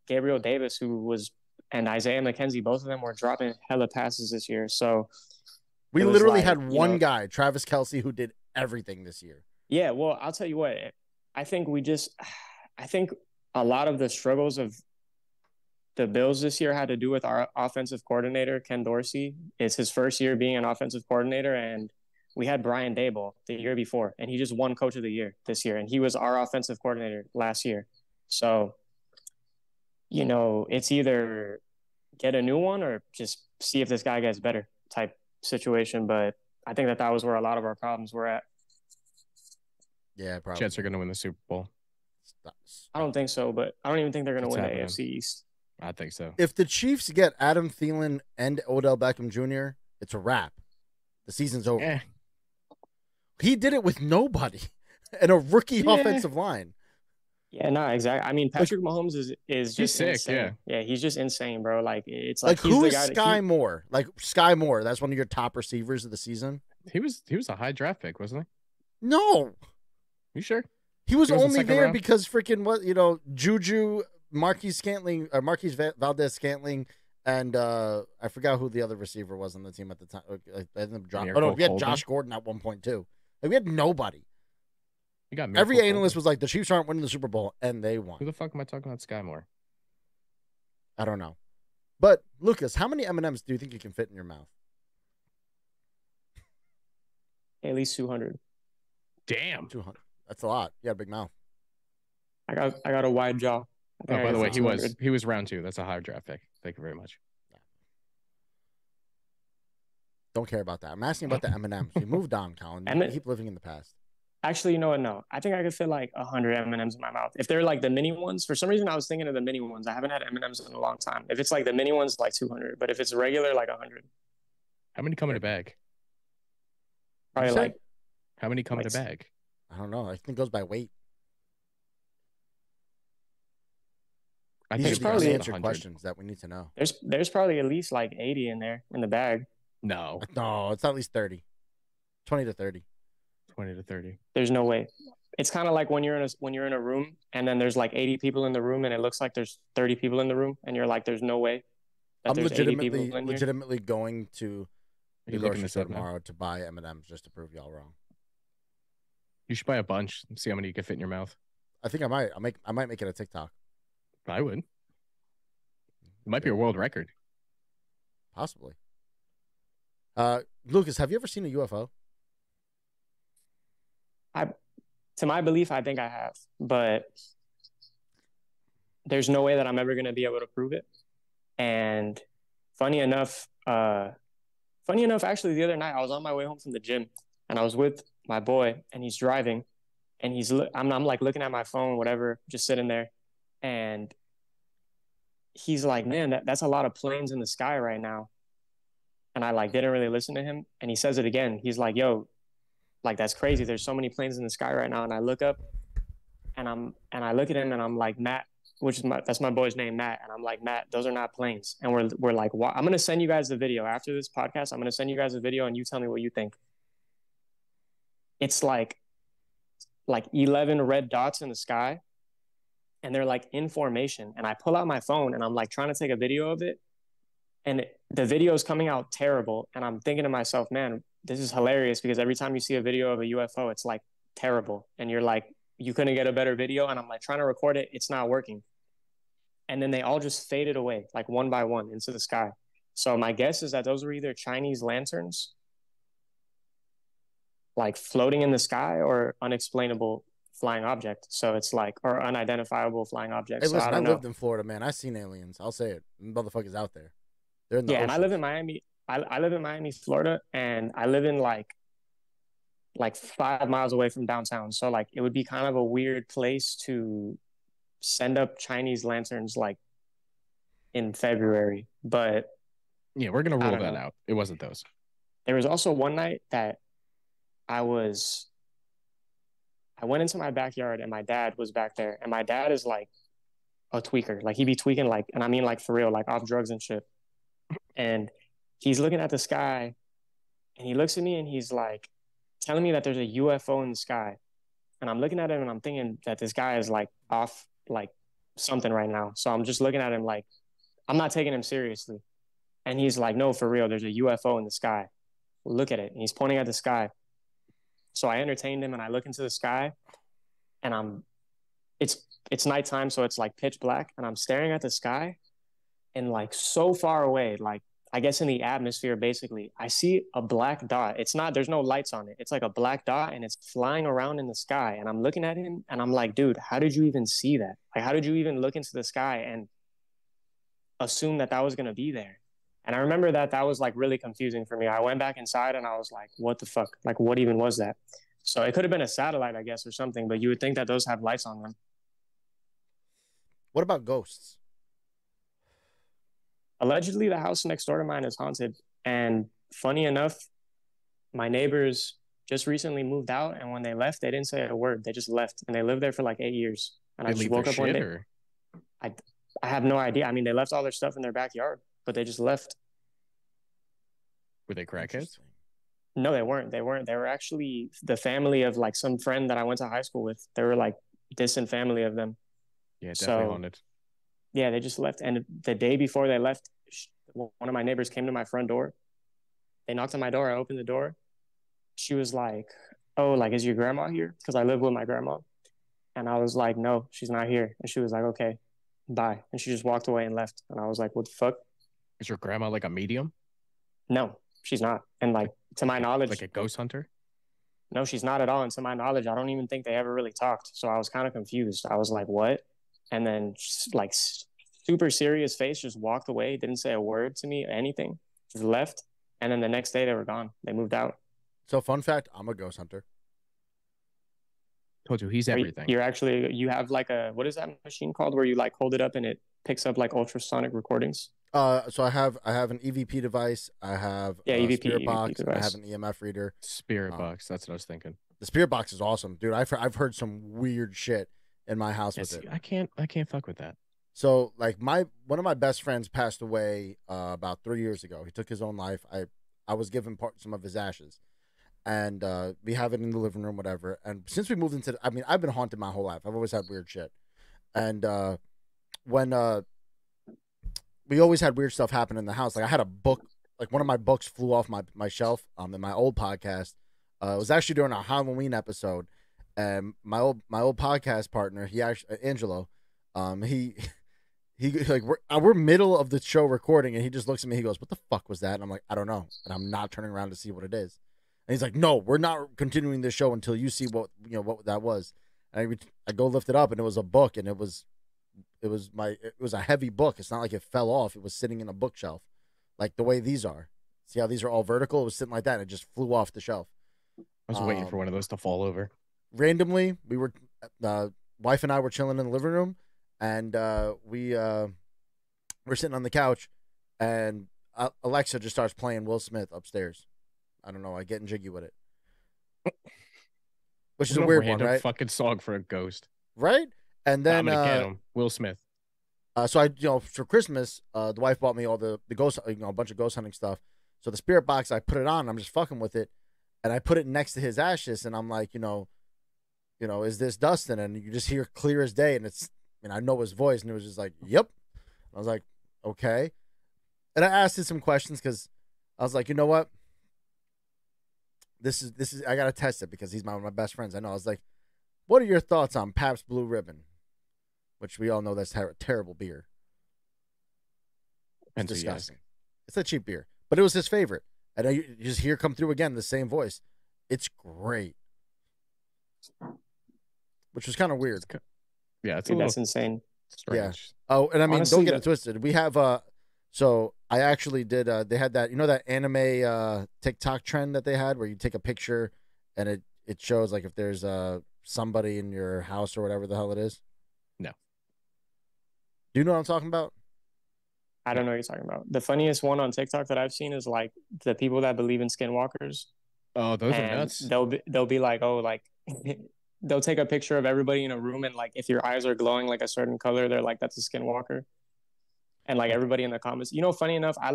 [SPEAKER 4] Gabriel Davis, and Isaiah McKenzie. Both of them were dropping hella passes this year. So
[SPEAKER 2] we
[SPEAKER 4] it was
[SPEAKER 2] literally
[SPEAKER 4] like,
[SPEAKER 2] had one
[SPEAKER 4] know-
[SPEAKER 2] guy, Travis Kelce, who did everything this year.
[SPEAKER 4] yeah, well, I'll tell you what. I think a lot of the struggles of the Bills this year had to do with our offensive coordinator, Ken Dorsey. It's his first year being an offensive coordinator, and we had Brian Daboll the year before, and he just won Coach of the Year this year, and he was our offensive coordinator last year. So, it's either get a new one or just see if this guy gets better type situation. But I think that was where a lot of our problems were at.
[SPEAKER 2] Yeah, probably.
[SPEAKER 3] Jets are going to win the Super Bowl.
[SPEAKER 4] I don't think so, but I don't even think they're going to
[SPEAKER 3] It's
[SPEAKER 4] win
[SPEAKER 3] happening.
[SPEAKER 4] the AFC East.
[SPEAKER 3] I think so.
[SPEAKER 2] If the Chiefs get Adam Thielen and Odell Beckham Jr., it's a wrap. The season's over.
[SPEAKER 3] Eh.
[SPEAKER 2] He did it with nobody and a rookie
[SPEAKER 3] Yeah.
[SPEAKER 2] offensive line.
[SPEAKER 4] Yeah, no, exactly. I mean, Patrick Mahomes is just
[SPEAKER 3] sick,
[SPEAKER 4] insane. Yeah, he's just insane, bro. Like it's
[SPEAKER 2] Like,
[SPEAKER 4] he's
[SPEAKER 2] who
[SPEAKER 4] the
[SPEAKER 2] is
[SPEAKER 4] guy
[SPEAKER 2] Sky Moore? Like Sky Moore, that's one of your top receivers of the season.
[SPEAKER 3] He was a high draft pick, wasn't
[SPEAKER 2] No,
[SPEAKER 3] he? You sure?
[SPEAKER 2] he was
[SPEAKER 3] He was in
[SPEAKER 2] only
[SPEAKER 3] second
[SPEAKER 2] there
[SPEAKER 3] round?
[SPEAKER 2] because freaking Juju, Marquise Valdez Scantling, and I forgot who the other receiver was on the team at the time. I ended up dropping. Oh no,
[SPEAKER 3] Miracle
[SPEAKER 2] we had
[SPEAKER 3] Coleman?
[SPEAKER 2] Josh Gordon at one point too. Like, we had nobody.
[SPEAKER 3] You got
[SPEAKER 2] Every
[SPEAKER 3] Miracle
[SPEAKER 2] analyst
[SPEAKER 3] Coleman.
[SPEAKER 2] was like, the Chiefs aren't winning the Super Bowl, and they
[SPEAKER 3] Who
[SPEAKER 2] won.
[SPEAKER 3] the fuck am I talking about? Sky Moore.
[SPEAKER 2] I don't know. But, Lucas, how many M&Ms do you think you can fit in your mouth?
[SPEAKER 4] at least 200.
[SPEAKER 3] Damn.
[SPEAKER 2] 200. That's a lot. You got a big mouth.
[SPEAKER 4] I got a wide jaw. I
[SPEAKER 3] Oh,
[SPEAKER 4] think I
[SPEAKER 3] by
[SPEAKER 4] can
[SPEAKER 3] the way,
[SPEAKER 4] fit
[SPEAKER 3] he
[SPEAKER 4] 200.
[SPEAKER 3] was round 2. That's a high draft pick. Thank you very much.
[SPEAKER 2] Don't care about that. I'm asking about the M&Ms. You moved on, Colin. You
[SPEAKER 4] M-
[SPEAKER 2] keep living in the past.
[SPEAKER 4] Actually, you know what? No, I think I could fit like 100 M&Ms in my mouth. If they're like the mini ones, for some reason I was thinking of the mini ones. I haven't had M&Ms in a long time. If it's like the mini ones, like 200. But if it's regular, like 100.
[SPEAKER 3] How many come in a bag?
[SPEAKER 4] Probably
[SPEAKER 2] You say?
[SPEAKER 4] like
[SPEAKER 3] How many come in a
[SPEAKER 4] Like-
[SPEAKER 3] bag?
[SPEAKER 2] I don't know. I think it goes by weight.
[SPEAKER 3] I
[SPEAKER 2] These
[SPEAKER 3] think
[SPEAKER 2] are
[SPEAKER 3] it's
[SPEAKER 2] the
[SPEAKER 4] probably
[SPEAKER 2] unanswered
[SPEAKER 3] 100.
[SPEAKER 2] questions that we need to know.
[SPEAKER 4] there's probably at least like 80 in there in the bag.
[SPEAKER 3] No,
[SPEAKER 2] No, it's at least 30. 20 to 30.
[SPEAKER 3] 20 to 30.
[SPEAKER 4] There's no way. It's kind of like when you're in a room and then there's like 80 people in the room and it looks like there's 30 people in the room and you're like, there's no way that
[SPEAKER 2] I'm
[SPEAKER 4] there's 80 people in here.
[SPEAKER 2] legitimately going to the
[SPEAKER 3] You're looking
[SPEAKER 2] grocery
[SPEAKER 3] this
[SPEAKER 2] store
[SPEAKER 3] up now.
[SPEAKER 2] tomorrow to buy M&Ms just to prove y'all wrong.
[SPEAKER 3] You should buy a bunch and see how many you can fit in your mouth.
[SPEAKER 2] I think I might. I might make it a TikTok.
[SPEAKER 3] I would. It might be a world record.
[SPEAKER 2] Possibly. Lucas, have you ever seen a UFO?
[SPEAKER 4] To my belief, I think I have, but there's no way that I'm ever going to be able to prove it. And funny enough, actually, the other night I was on my way home from the gym and I was with my boy and he's driving and I'm like looking at my phone, whatever, just sitting there, and he's like, man, that's a lot of planes in the sky right now. And I like didn't really listen to him, and he says it again. He's like, yo, like that's crazy. There's so many planes in the sky right now. And I look up, and I look at him, and I'm like, Matt, that's my boy's name, Matt. And I'm like, Matt, those are not planes. And we're like, what? I'm gonna send you guys the video after this podcast. I'm gonna send you guys a video, and you tell me what you think. It's like 11 red dots in the sky, and they're like in formation. And I pull out my phone, and I'm like trying to take a video of it, and the video is coming out terrible. And I'm thinking to myself, man, this is hilarious, because every time you see a video of a UFO, it's like terrible. And you're like, you couldn't get a better video. And I'm like trying to record it. It's not working. And then they all just faded away, like one by one into the sky. So my guess is that those were either Chinese lanterns, like floating in the sky, or unexplainable flying object. So it's like, or unidentifiable flying object.
[SPEAKER 2] Hey,
[SPEAKER 4] so
[SPEAKER 2] listen,
[SPEAKER 4] I
[SPEAKER 2] I
[SPEAKER 4] don't
[SPEAKER 2] lived
[SPEAKER 4] know.
[SPEAKER 2] in Florida, man. I seen aliens. I'll say it. Motherfuckers out there. They're in the
[SPEAKER 4] Yeah, and I live
[SPEAKER 2] oceans.
[SPEAKER 4] in Miami. I live in Miami, Florida, and I live in like 5 miles away from downtown. So like it would be kind of a weird place to send up Chinese lanterns like in February. But
[SPEAKER 3] Yeah, we're gonna
[SPEAKER 4] I
[SPEAKER 3] rule
[SPEAKER 4] don't
[SPEAKER 3] that
[SPEAKER 4] know.
[SPEAKER 3] out. It wasn't those.
[SPEAKER 4] There was also one night that I went into my backyard, and my dad was back there, and my dad is like a tweaker. Like he be tweaking, like, and I mean like for real, like off drugs and shit. And he's looking at the sky, and he looks at me, and he's like telling me that there's a UFO in the sky. And I'm looking at him, and I'm thinking that this guy is like off like something right now. So I'm just looking at him like I'm not taking him seriously. And he's like, no, for real, there's a UFO in the sky. Look at it. And he's pointing at the sky. So I entertained him, and I look into the sky, and it's nighttime, so it's like pitch black, and I'm staring at the sky, and like so far away, like I guess in the atmosphere, basically, I see a black dot. There's no lights on it. It's like a black dot, and it's flying around in the sky. And I'm looking at him, and I'm like, dude, how did you even see that? Like, how did you even look into the sky and assume that was going to be there? And I remember that was like really confusing for me. I went back inside, and I was like, what the fuck? Like, what even was that? So it could have been a satellite, I guess, or something, but you would think that those have lights on them.
[SPEAKER 2] What about ghosts?
[SPEAKER 4] Allegedly, the house next door to mine is haunted. And funny enough, my neighbors just recently moved out, and when they left, they didn't say a word. They just left, and they lived there for like 8 years. And I just woke up one day.
[SPEAKER 3] Or?
[SPEAKER 4] I have no idea. I mean, they left all their stuff in their backyard, but they just left.
[SPEAKER 3] Were they crackheads?
[SPEAKER 4] No, they weren't. They were actually the family of like some friend that I went to high school with. They were like distant family of them.
[SPEAKER 3] Yeah, definitely
[SPEAKER 4] So,
[SPEAKER 3] haunted.
[SPEAKER 4] Yeah, they just left. And the day before they left, one of my neighbors came to my front door. They knocked on my door. I opened the door. She was like, oh, like, is your grandma here? Because I live with my grandma. And I was like, no, she's not here. And she was like, okay, bye. And she just walked away and left. And I was like, what the fuck?
[SPEAKER 3] Is your grandma like a medium?
[SPEAKER 4] No, she's not. And like, to my knowledge,
[SPEAKER 3] like a ghost hunter?
[SPEAKER 4] No, she's not at all. And to my knowledge, I don't even think they ever really talked. So I was kind of confused. I was like, what? And then like super serious face, just walked away, didn't say a word to me, anything, just left. And then the next day they were gone. They moved out.
[SPEAKER 2] So fun fact, I'm a ghost hunter.
[SPEAKER 3] Told you, he's everything.
[SPEAKER 4] You have like what is that machine called where you like hold it up and it picks up like ultrasonic recordings?
[SPEAKER 2] So I have an EVP device. I have a
[SPEAKER 4] EVP,
[SPEAKER 2] spirit box.
[SPEAKER 4] device.
[SPEAKER 2] I have an EMF reader.
[SPEAKER 3] Spirit box. That's what I was thinking.
[SPEAKER 2] The spirit box is awesome, dude. I've heard some weird shit in my house with it.
[SPEAKER 3] I can't fuck with that.
[SPEAKER 2] So like one of my best friends passed away about 3 years ago. He took his own life. I was given some of his ashes, and we have it in the living room, whatever. And since we moved into, I've been haunted my whole life. I've always had weird shit, and when we always had weird stuff happen in the house. Like I had a book, like one of my books flew off my shelf in my old podcast. It was actually during a Halloween episode, and my old podcast partner, Angelo, he like we're middle of the show recording, and he just looks at me. He goes, "What the fuck was that?" And I'm like, "I don't know," and I'm not turning around to see what it is. And he's like, "No, we're not continuing this show until you see what that was." And I go lift it up, and it was a book, and it was a heavy book. It's not like it fell off. It was sitting in a bookshelf, like the way these are. See how these are all vertical? It was sitting like that, and it just flew off the shelf.
[SPEAKER 3] I was waiting for one of those to fall over.
[SPEAKER 2] randomly, we were wife and I were chilling in the living room, and we were sitting on the couch, and Alexa just starts playing Will Smith upstairs. I don't know. I getting jiggy with it, which is a weird one, right?
[SPEAKER 3] Fucking song for a ghost,
[SPEAKER 2] right? And then
[SPEAKER 3] I'm gonna get him, Will Smith.
[SPEAKER 2] So I, for Christmas, the wife bought me all the ghost, a bunch of ghost hunting stuff. So the spirit box, I put it on. I'm just fucking with it, and I put it next to his ashes, and I'm like, is this Dustin? And you just hear clear as day, and I know his voice, and it was just like, yep. I was like, okay. And I asked him some questions because I was like, you know what? This is I gotta test it because he's one of my best friends. I know. I was like, what are your thoughts on Pabst Blue Ribbon? Which we all know that's terrible beer. It's disgusting. It's a cheap beer, but it was his favorite. And you just hear come through again the same voice. It's great, which was kind of weird.
[SPEAKER 3] Yeah,
[SPEAKER 4] that's insane.
[SPEAKER 3] Strange.
[SPEAKER 2] Yeah. Oh, and I mean,
[SPEAKER 4] Honestly,
[SPEAKER 2] don't get it twisted. We have so I actually did. They had that, that anime TikTok trend that they had where you take a picture and it shows like if there's somebody in your house or whatever the hell it is.
[SPEAKER 3] No.
[SPEAKER 2] Do you know what I'm talking about?
[SPEAKER 4] I don't know what you're talking about. The funniest one on TikTok that I've seen is like the people that believe in skinwalkers.
[SPEAKER 3] Oh, those are nuts.
[SPEAKER 4] They'll be like, oh, like they'll take a picture of everybody in a room, and like if your eyes are glowing like a certain color, they're like, that's a skinwalker. And like everybody in the comments, funny enough, I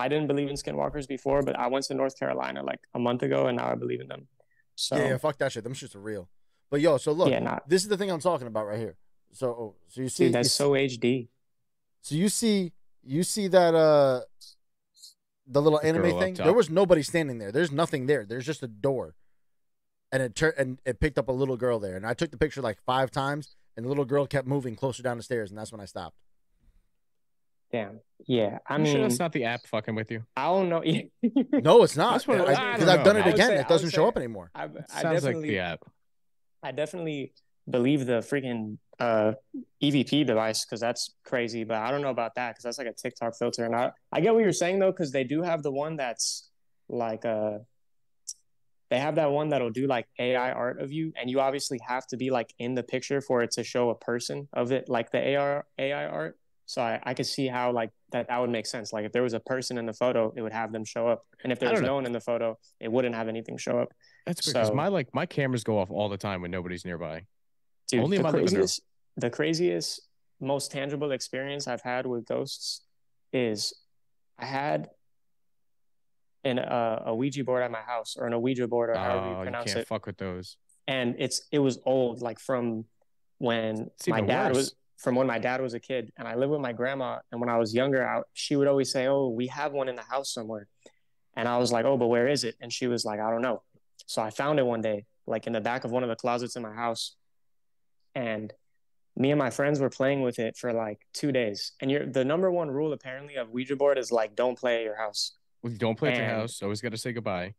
[SPEAKER 4] didn't believe in skinwalkers before, but I went to North Carolina like a month ago, and now I believe in them. So
[SPEAKER 2] yeah, fuck that shit. Them shits are real. But so look, this is the thing I'm talking about right here. So you see,
[SPEAKER 4] dude, that's so HD.
[SPEAKER 2] So you see that the little anime thing. There was nobody standing there. There's nothing there. There's just a door, and it picked up a little girl there. And I took the picture like 5 times, and the little girl kept moving closer down the stairs, and that's when I stopped.
[SPEAKER 4] Damn. Yeah. I mean,
[SPEAKER 3] sure that's not the app fucking with you?
[SPEAKER 4] I don't know.
[SPEAKER 2] No, it's not. Because I've done it again. It doesn't show up anymore.
[SPEAKER 3] Sounds like the app.
[SPEAKER 4] I definitely believe the freaking EVP device because that's crazy, but I don't know about that because that's like a TikTok filter. And I get what you're saying though, because they do have the one that's like they have that one that'll do like AI art of you, and you obviously have to be like in the picture for it to show a person of it, like the AI art. So I could see how like that would make sense. Like if there was a person in the photo, it would have them show up, and if there was no one in the photo, it wouldn't have anything show up.
[SPEAKER 3] That's because my cameras go off all the time when nobody's nearby.
[SPEAKER 4] Dude, only the craziest, most tangible experience I've had with ghosts is I had a Ouija board at my house, or an Ouija board, or however you pronounce it.
[SPEAKER 3] You can't fuck with those.
[SPEAKER 4] And it was old, like from when my dad was a kid, and I lived with my grandma. And when I was younger, she would always say, "Oh, we have one in the house somewhere." And I was like, "Oh, but where is it?" And she was like, "I don't know." So I found it one day, like in the back of one of the closets in my house. And me and my friends were playing with it for like 2 days. And the number one rule apparently of Ouija board is like, don't play at your house.
[SPEAKER 3] Well, don't play at your house. Always got to say goodbye.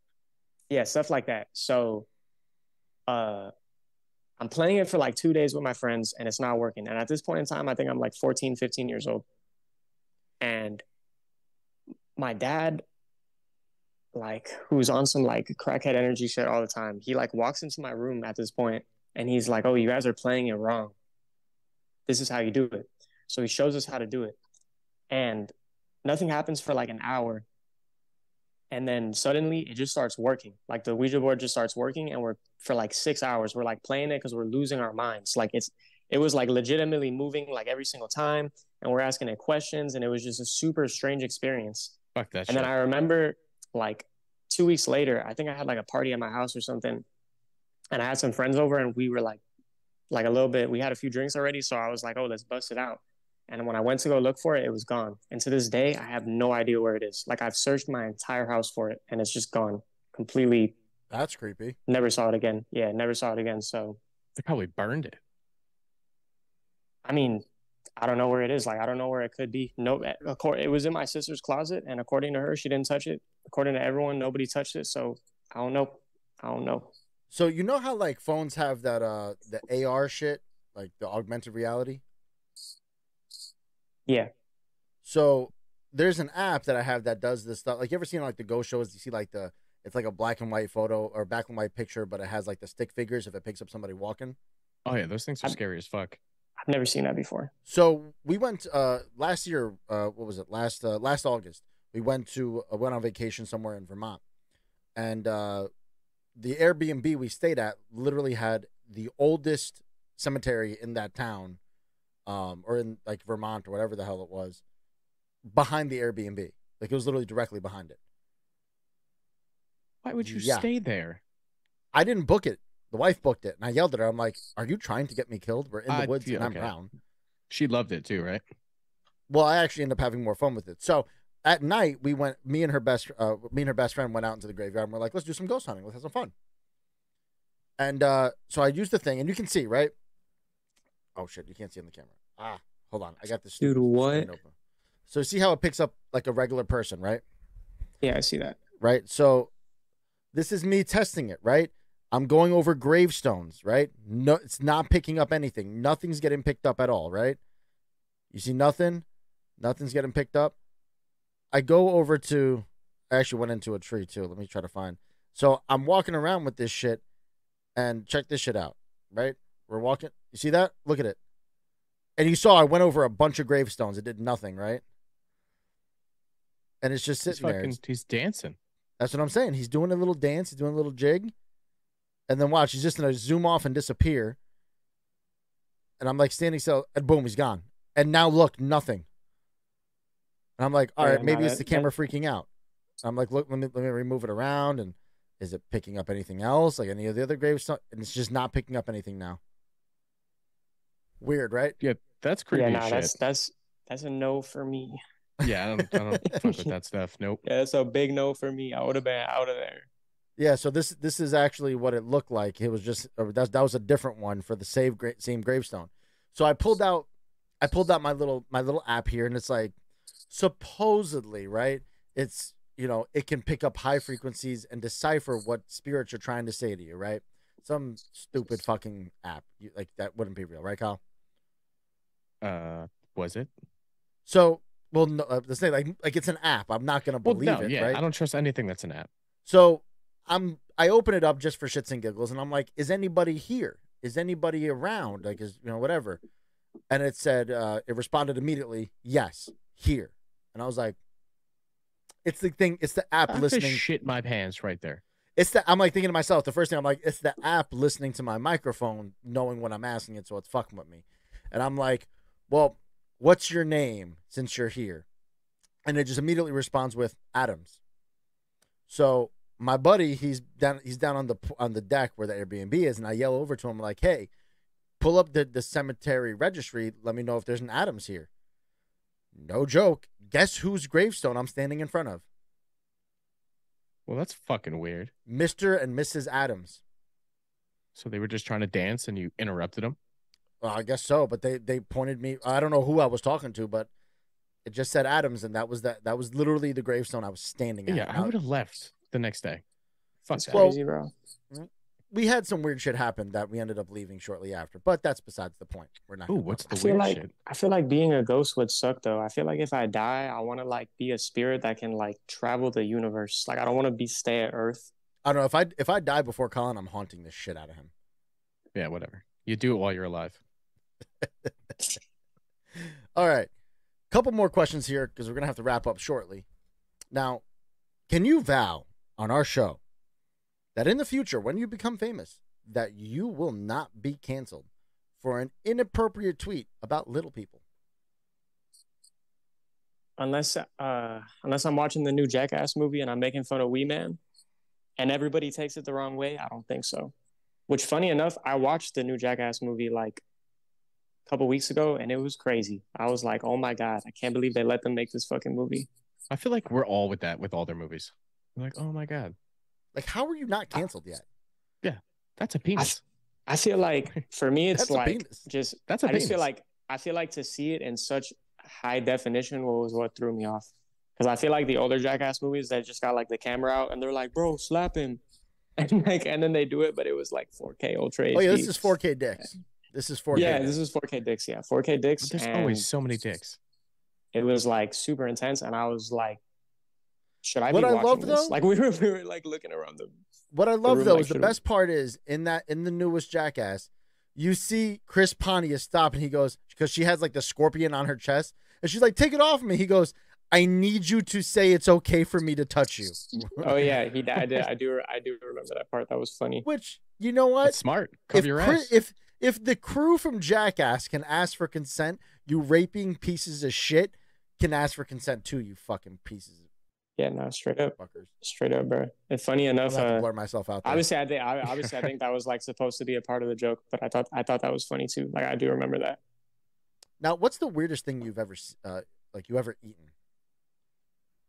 [SPEAKER 4] Yeah, stuff like that. So I'm playing it for like 2 days with my friends, and it's not working. And at this point in time, I think I'm like 14, 15 years old. And my dad, like, who's on some like crackhead energy shit all the time, he like walks into my room at this point, and he's like, "Oh, you guys are playing it wrong. This is how you do it." So he shows us how to do it. And nothing happens for like an hour. And then suddenly it just starts working. Like the Ouija board just starts working, and for like 6 hours, we're like playing it because we're losing our minds. Like it was like legitimately moving like every single time, and we're asking it questions, and it was just a super strange experience.
[SPEAKER 3] Fuck that shit.
[SPEAKER 4] And then I remember like 2 weeks later, I think I had like a party at my house or something, and I had some friends over, and we were like a little bit, we had a few drinks already. So I was like, "Oh, let's bust it out." And when I went to go look for it, it was gone. And to this day, I have no idea where it is. Like I've searched my entire house for it, and it's just gone completely.
[SPEAKER 2] That's creepy.
[SPEAKER 4] Never saw it again. Yeah, never saw it again. So
[SPEAKER 3] they probably burned it.
[SPEAKER 4] I mean, I don't know where it is. Like, I don't know where it could be. No, it was in my sister's closet, and according to her, she didn't touch it. According to everyone, nobody touched it. So I don't know.
[SPEAKER 2] So you know how like phones have that the AR shit, like the augmented reality?
[SPEAKER 4] Yeah.
[SPEAKER 2] So there's an app that I have that does this stuff. Like, you ever seen like the ghost shows? You see like It's like a black and white photo or black and white picture, but it has like the stick figures if it picks up somebody walking.
[SPEAKER 3] Oh yeah, those things are scary as fuck.
[SPEAKER 4] I've never seen that before.
[SPEAKER 2] So we went last year. What was it? Last August, we went on vacation somewhere in Vermont, and the Airbnb we stayed at literally had the oldest cemetery in that town, or in like Vermont or whatever the hell it was, behind the Airbnb. Like it was literally directly behind it.
[SPEAKER 3] Why would you stay there?
[SPEAKER 2] I didn't book it. The wife booked it, and I yelled at her. I'm like, "Are you trying to get me killed? We're in the woods, and I'm brown."
[SPEAKER 3] She loved it too, right?
[SPEAKER 2] Well, I actually ended up having more fun with it. So at night, we went. Me and her best friend went out into the graveyard, and we're like, "Let's do some ghost hunting. Let's have some fun." And so I used the thing, and you can see, right? Oh shit, you can't see on the camera. Ah, hold on, I got this.
[SPEAKER 4] Dude, what?
[SPEAKER 2] Open. So see how it picks up like a regular person, right?
[SPEAKER 4] Yeah, I see that.
[SPEAKER 2] Right. So this is me testing it, right? I'm going over gravestones, right? No, it's not picking up anything. Nothing's getting picked up at all, right? You see nothing? Nothing's getting picked up. I go over to, I actually went into a tree too. Let me try to find. So I'm walking around with this shit, and check this shit out, right? We're walking. You see that? Look at it. And you saw I went over a bunch of gravestones. It did nothing, right? And it's just sitting there.
[SPEAKER 3] He's dancing.
[SPEAKER 2] That's what I'm saying. He's doing a little dance. He's doing a little jig. And then watch, he's just going to zoom off and disappear. And I'm like standing still, and boom, he's gone. And now look, nothing. And I'm like, all right, maybe it's the camera freaking out. I'm like, look, let me remove it around. And is it picking up anything else? Like any of the other gravestones? And it's just not picking up anything now. Weird, right?
[SPEAKER 3] Yeah, that's creepy.
[SPEAKER 4] Yeah, nah, that's a no for me.
[SPEAKER 3] Yeah, I don't fuck with that stuff. Nope.
[SPEAKER 4] Yeah, it's a big no for me. I would have been out of there.
[SPEAKER 2] Yeah, so this is actually what it looked like. It was just that was a different one for the same gravestone. So I pulled out my little app here, and it's like supposedly, right? It's, you know, it can pick up high frequencies and decipher what spirits are trying to say to you, right? Some stupid fucking app like that wouldn't be real, right, Kyle?
[SPEAKER 3] Was it?
[SPEAKER 2] So, well, no, let's say like it's an app. I'm not gonna believe it,
[SPEAKER 3] yeah,
[SPEAKER 2] right?
[SPEAKER 3] I don't trust anything that's an app.
[SPEAKER 2] So I open it up just for shits and giggles, and I'm like, is anybody here? Is anybody around? Like, is, you know, whatever. And it said, it responded immediately, yes, here. And I was like, it's the thing, it's the app listening.
[SPEAKER 3] Shit my pants right there.
[SPEAKER 2] I'm like thinking to myself, the first thing I'm like, it's the app listening to my microphone, knowing what I'm asking it, so it's fucking with me. And I'm like, well, what's your name since you're here? And it just immediately responds with Adams. So my buddy, he's down on the deck where the Airbnb is, and I yell over to him like, hey, pull up the cemetery registry. Let me know if there's an Adams here. No joke. Guess whose gravestone I'm standing in front of?
[SPEAKER 3] Well, that's fucking weird.
[SPEAKER 2] Mr. and Mrs. Adams.
[SPEAKER 3] So they were just trying to dance and you interrupted them?
[SPEAKER 2] Well, I guess so, but they pointed me. I don't know who I was talking to, but it just said Adams, and that was literally the gravestone I was standing at.
[SPEAKER 3] Yeah, I would have left the next day. Fuck that.
[SPEAKER 4] Crazy, bro.
[SPEAKER 2] We had some weird shit happen that we ended up leaving shortly after, but that's besides the point. We're not.
[SPEAKER 3] Ooh, what's the weird shit?
[SPEAKER 4] I feel like being a ghost would suck, though. I feel like if I die, I want to like be a spirit that can like travel the universe. Like I don't want to stay at Earth.
[SPEAKER 2] I don't know if I die before Colin, I'm haunting the shit out of him.
[SPEAKER 3] Yeah, whatever. You do it while you're alive.
[SPEAKER 2] All right, couple more questions here because we're gonna have to wrap up shortly. Now, can you vow on our show that in the future, when you become famous, that you will not be canceled for an inappropriate tweet about little people?
[SPEAKER 4] Unless I'm watching the new Jackass movie and I'm making fun of Wee Man, and everybody takes it the wrong way, I don't think so. Which, funny enough, I watched the new Jackass movie like a couple weeks ago, and it was crazy. I was like, oh my God, I can't believe they let them make this fucking movie.
[SPEAKER 3] I feel like we're all with that with all their movies. I'm like, oh my God.
[SPEAKER 2] Like, how are you not canceled yet?
[SPEAKER 3] Yeah, that's a penis.
[SPEAKER 4] I feel like for me, it's like just
[SPEAKER 3] that's a
[SPEAKER 4] I
[SPEAKER 3] penis.
[SPEAKER 4] just feel like to see it in such high definition was what threw me off. Because I feel like the older Jackass movies that just got like the camera out and they're like, bro, slap him. And then they do it, but it was like 4K Ultra HD.
[SPEAKER 2] Oh yeah, this is 4K dicks. This is 4K.
[SPEAKER 4] Yeah, this is 4K dicks. Yeah, 4K dicks.
[SPEAKER 3] But there's always so many dicks.
[SPEAKER 4] It was like super intense, and I was like should I
[SPEAKER 2] What
[SPEAKER 4] be
[SPEAKER 2] I
[SPEAKER 4] watching
[SPEAKER 2] love,
[SPEAKER 4] this?
[SPEAKER 2] though-
[SPEAKER 4] Like we were like looking around the
[SPEAKER 2] What I love
[SPEAKER 4] room,
[SPEAKER 2] though
[SPEAKER 4] like,
[SPEAKER 2] is the
[SPEAKER 4] should
[SPEAKER 2] best part is in the newest Jackass, you see Chris Pontius stop and he goes, because she has like the scorpion on her chest, and she's like, "Take it off me." He goes, "I need you to say it's okay for me to touch you."
[SPEAKER 4] Oh yeah, I do remember that part. That was funny.
[SPEAKER 2] Which, you know what?
[SPEAKER 3] That's smart. Cover your ass.
[SPEAKER 2] If the crew from Jackass can ask for consent, you raping pieces of shit can ask for consent too, you fucking pieces of
[SPEAKER 4] Yeah, no, straight up,
[SPEAKER 2] fuckers.
[SPEAKER 4] bro. And funny enough,
[SPEAKER 2] I'm gonna have to blur myself out there.
[SPEAKER 4] obviously, I think that was like supposed to be a part of the joke, but I thought that was funny too. Like I do remember that.
[SPEAKER 2] Now, what's the weirdest thing you've ever eaten?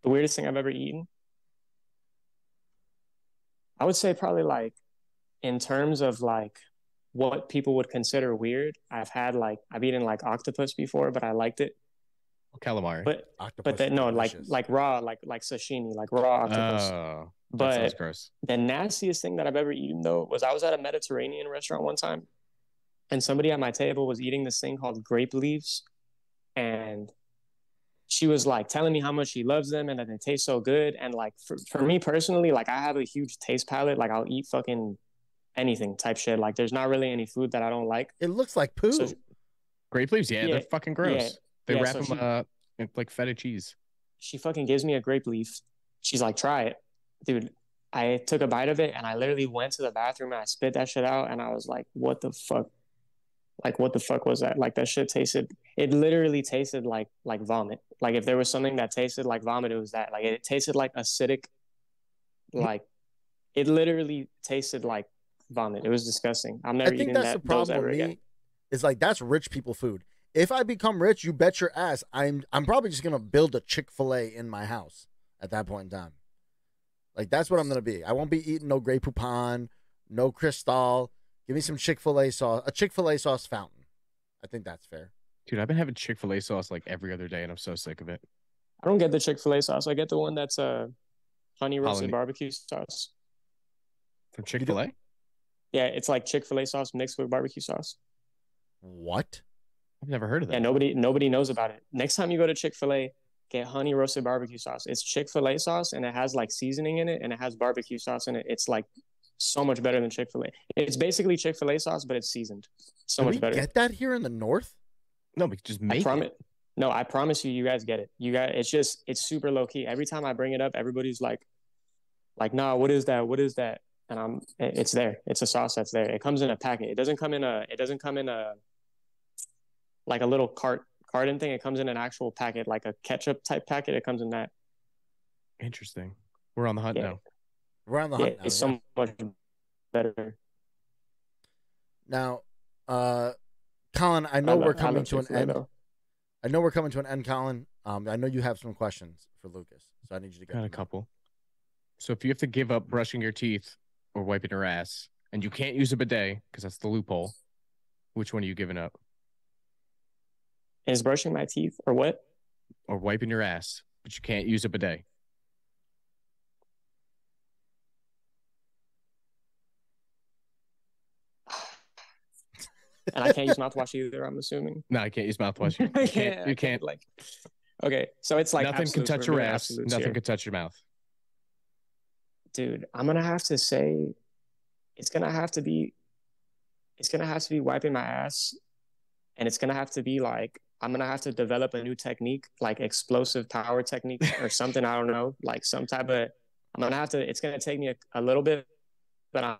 [SPEAKER 4] The weirdest thing I've ever eaten, I would say probably like in terms of like what people would consider weird. I've eaten like octopus before, but I liked it.
[SPEAKER 3] Calamari.
[SPEAKER 4] But
[SPEAKER 2] Octopus
[SPEAKER 4] then no,
[SPEAKER 2] delicious.
[SPEAKER 4] like raw, like sashimi, like raw octopus.
[SPEAKER 3] Oh, that
[SPEAKER 4] But
[SPEAKER 3] sounds gross.
[SPEAKER 4] the nastiest thing that I've ever eaten though was I was at a Mediterranean restaurant one time, and somebody at my table was eating this thing called grape leaves, and she was like telling me how much she loves them and that they taste so good. And like for me personally, like I have a huge taste palate. Like I'll eat fucking anything type shit. Like there's not really any food that I don't like.
[SPEAKER 2] It looks like poo.
[SPEAKER 4] So
[SPEAKER 3] Grape leaves, yeah, they're fucking gross.
[SPEAKER 4] yeah,
[SPEAKER 3] They
[SPEAKER 4] yeah,
[SPEAKER 3] wrap
[SPEAKER 4] so
[SPEAKER 3] them in like feta cheese.
[SPEAKER 4] she fucking gives me a grape leaf. She's like, try it. Dude, I took a bite of it and I literally went to the bathroom and I spit that shit out and I was like, what the fuck? Like, what the fuck was that? Like, that shit it literally tasted like vomit. Like, if there was something that tasted like vomit, it was that. Like, it tasted like acidic, like, it literally tasted like vomit. It was disgusting. I'm never eating
[SPEAKER 2] that's the
[SPEAKER 4] those
[SPEAKER 2] problem
[SPEAKER 4] ever
[SPEAKER 2] with me.
[SPEAKER 4] again.
[SPEAKER 2] Is like that's rich people food. If I become rich, you bet your ass I'm probably just gonna build a Chick-fil-A in my house at that point in time. Like that's what I'm gonna be. I won't be eating no Grey Poupon, no Cristal. Give me some Chick-fil-A sauce, a Chick-fil-A sauce fountain. I think that's fair.
[SPEAKER 3] Dude, I've been having Chick-fil-A sauce like every other day, and I'm so sick of it.
[SPEAKER 4] I don't get the Chick-fil-A sauce. I get the one that's honey roasted
[SPEAKER 3] Hollandaise.
[SPEAKER 4] barbecue sauce.
[SPEAKER 3] From Chick-fil-A?
[SPEAKER 4] Yeah, it's like Chick-fil-A sauce mixed with barbecue sauce.
[SPEAKER 2] What?
[SPEAKER 3] I've never heard of that.
[SPEAKER 4] Yeah, nobody knows about it. Next time you go to Chick-fil-A, get honey roasted barbecue sauce. It's Chick-fil-A sauce and it has like seasoning in it and it has barbecue sauce in it. It's like so much better than Chick-fil-A. It's basically Chick-fil-A sauce, but it's seasoned. So much better.
[SPEAKER 2] Get that here in the north?
[SPEAKER 3] No, but just make it.
[SPEAKER 4] No, I promise you guys get it. It's super low key. Every time I bring it up, everybody's like, nah, what is that? What is that? And it's there. It's a sauce that's there. It comes in a packet. It doesn't come in a like a little carton thing. It comes in an actual packet, like a ketchup type packet. It comes in that.
[SPEAKER 3] Interesting. We're on the hunt now.
[SPEAKER 2] We're on the hunt now.
[SPEAKER 4] It's so much better.
[SPEAKER 2] Now, Colin, I know we're coming to an end.
[SPEAKER 4] Though.
[SPEAKER 2] I know we're coming to an end, Colin. I know you have some questions for Lucas, so I need you to get
[SPEAKER 3] Got a couple. So if you have to give up brushing your teeth or wiping your ass, and you can't use a bidet because that's the loophole, which one are you giving up?
[SPEAKER 4] Is brushing my teeth or what?
[SPEAKER 3] Or wiping your ass, but you can't use a bidet?
[SPEAKER 4] And I can't use mouthwash either, I'm assuming.
[SPEAKER 3] No, I can't use mouthwash. You can't.
[SPEAKER 4] Like, okay, so it's like
[SPEAKER 3] nothing can touch your ass. Nothing can touch your mouth.
[SPEAKER 4] Dude, I'm gonna have to say, it's gonna have to be wiping my ass, and it's gonna have to be like I'm gonna have to develop a new technique, like explosive power technique or something. I don't know, like some type of. I'm gonna have to. It's gonna take me a little bit, but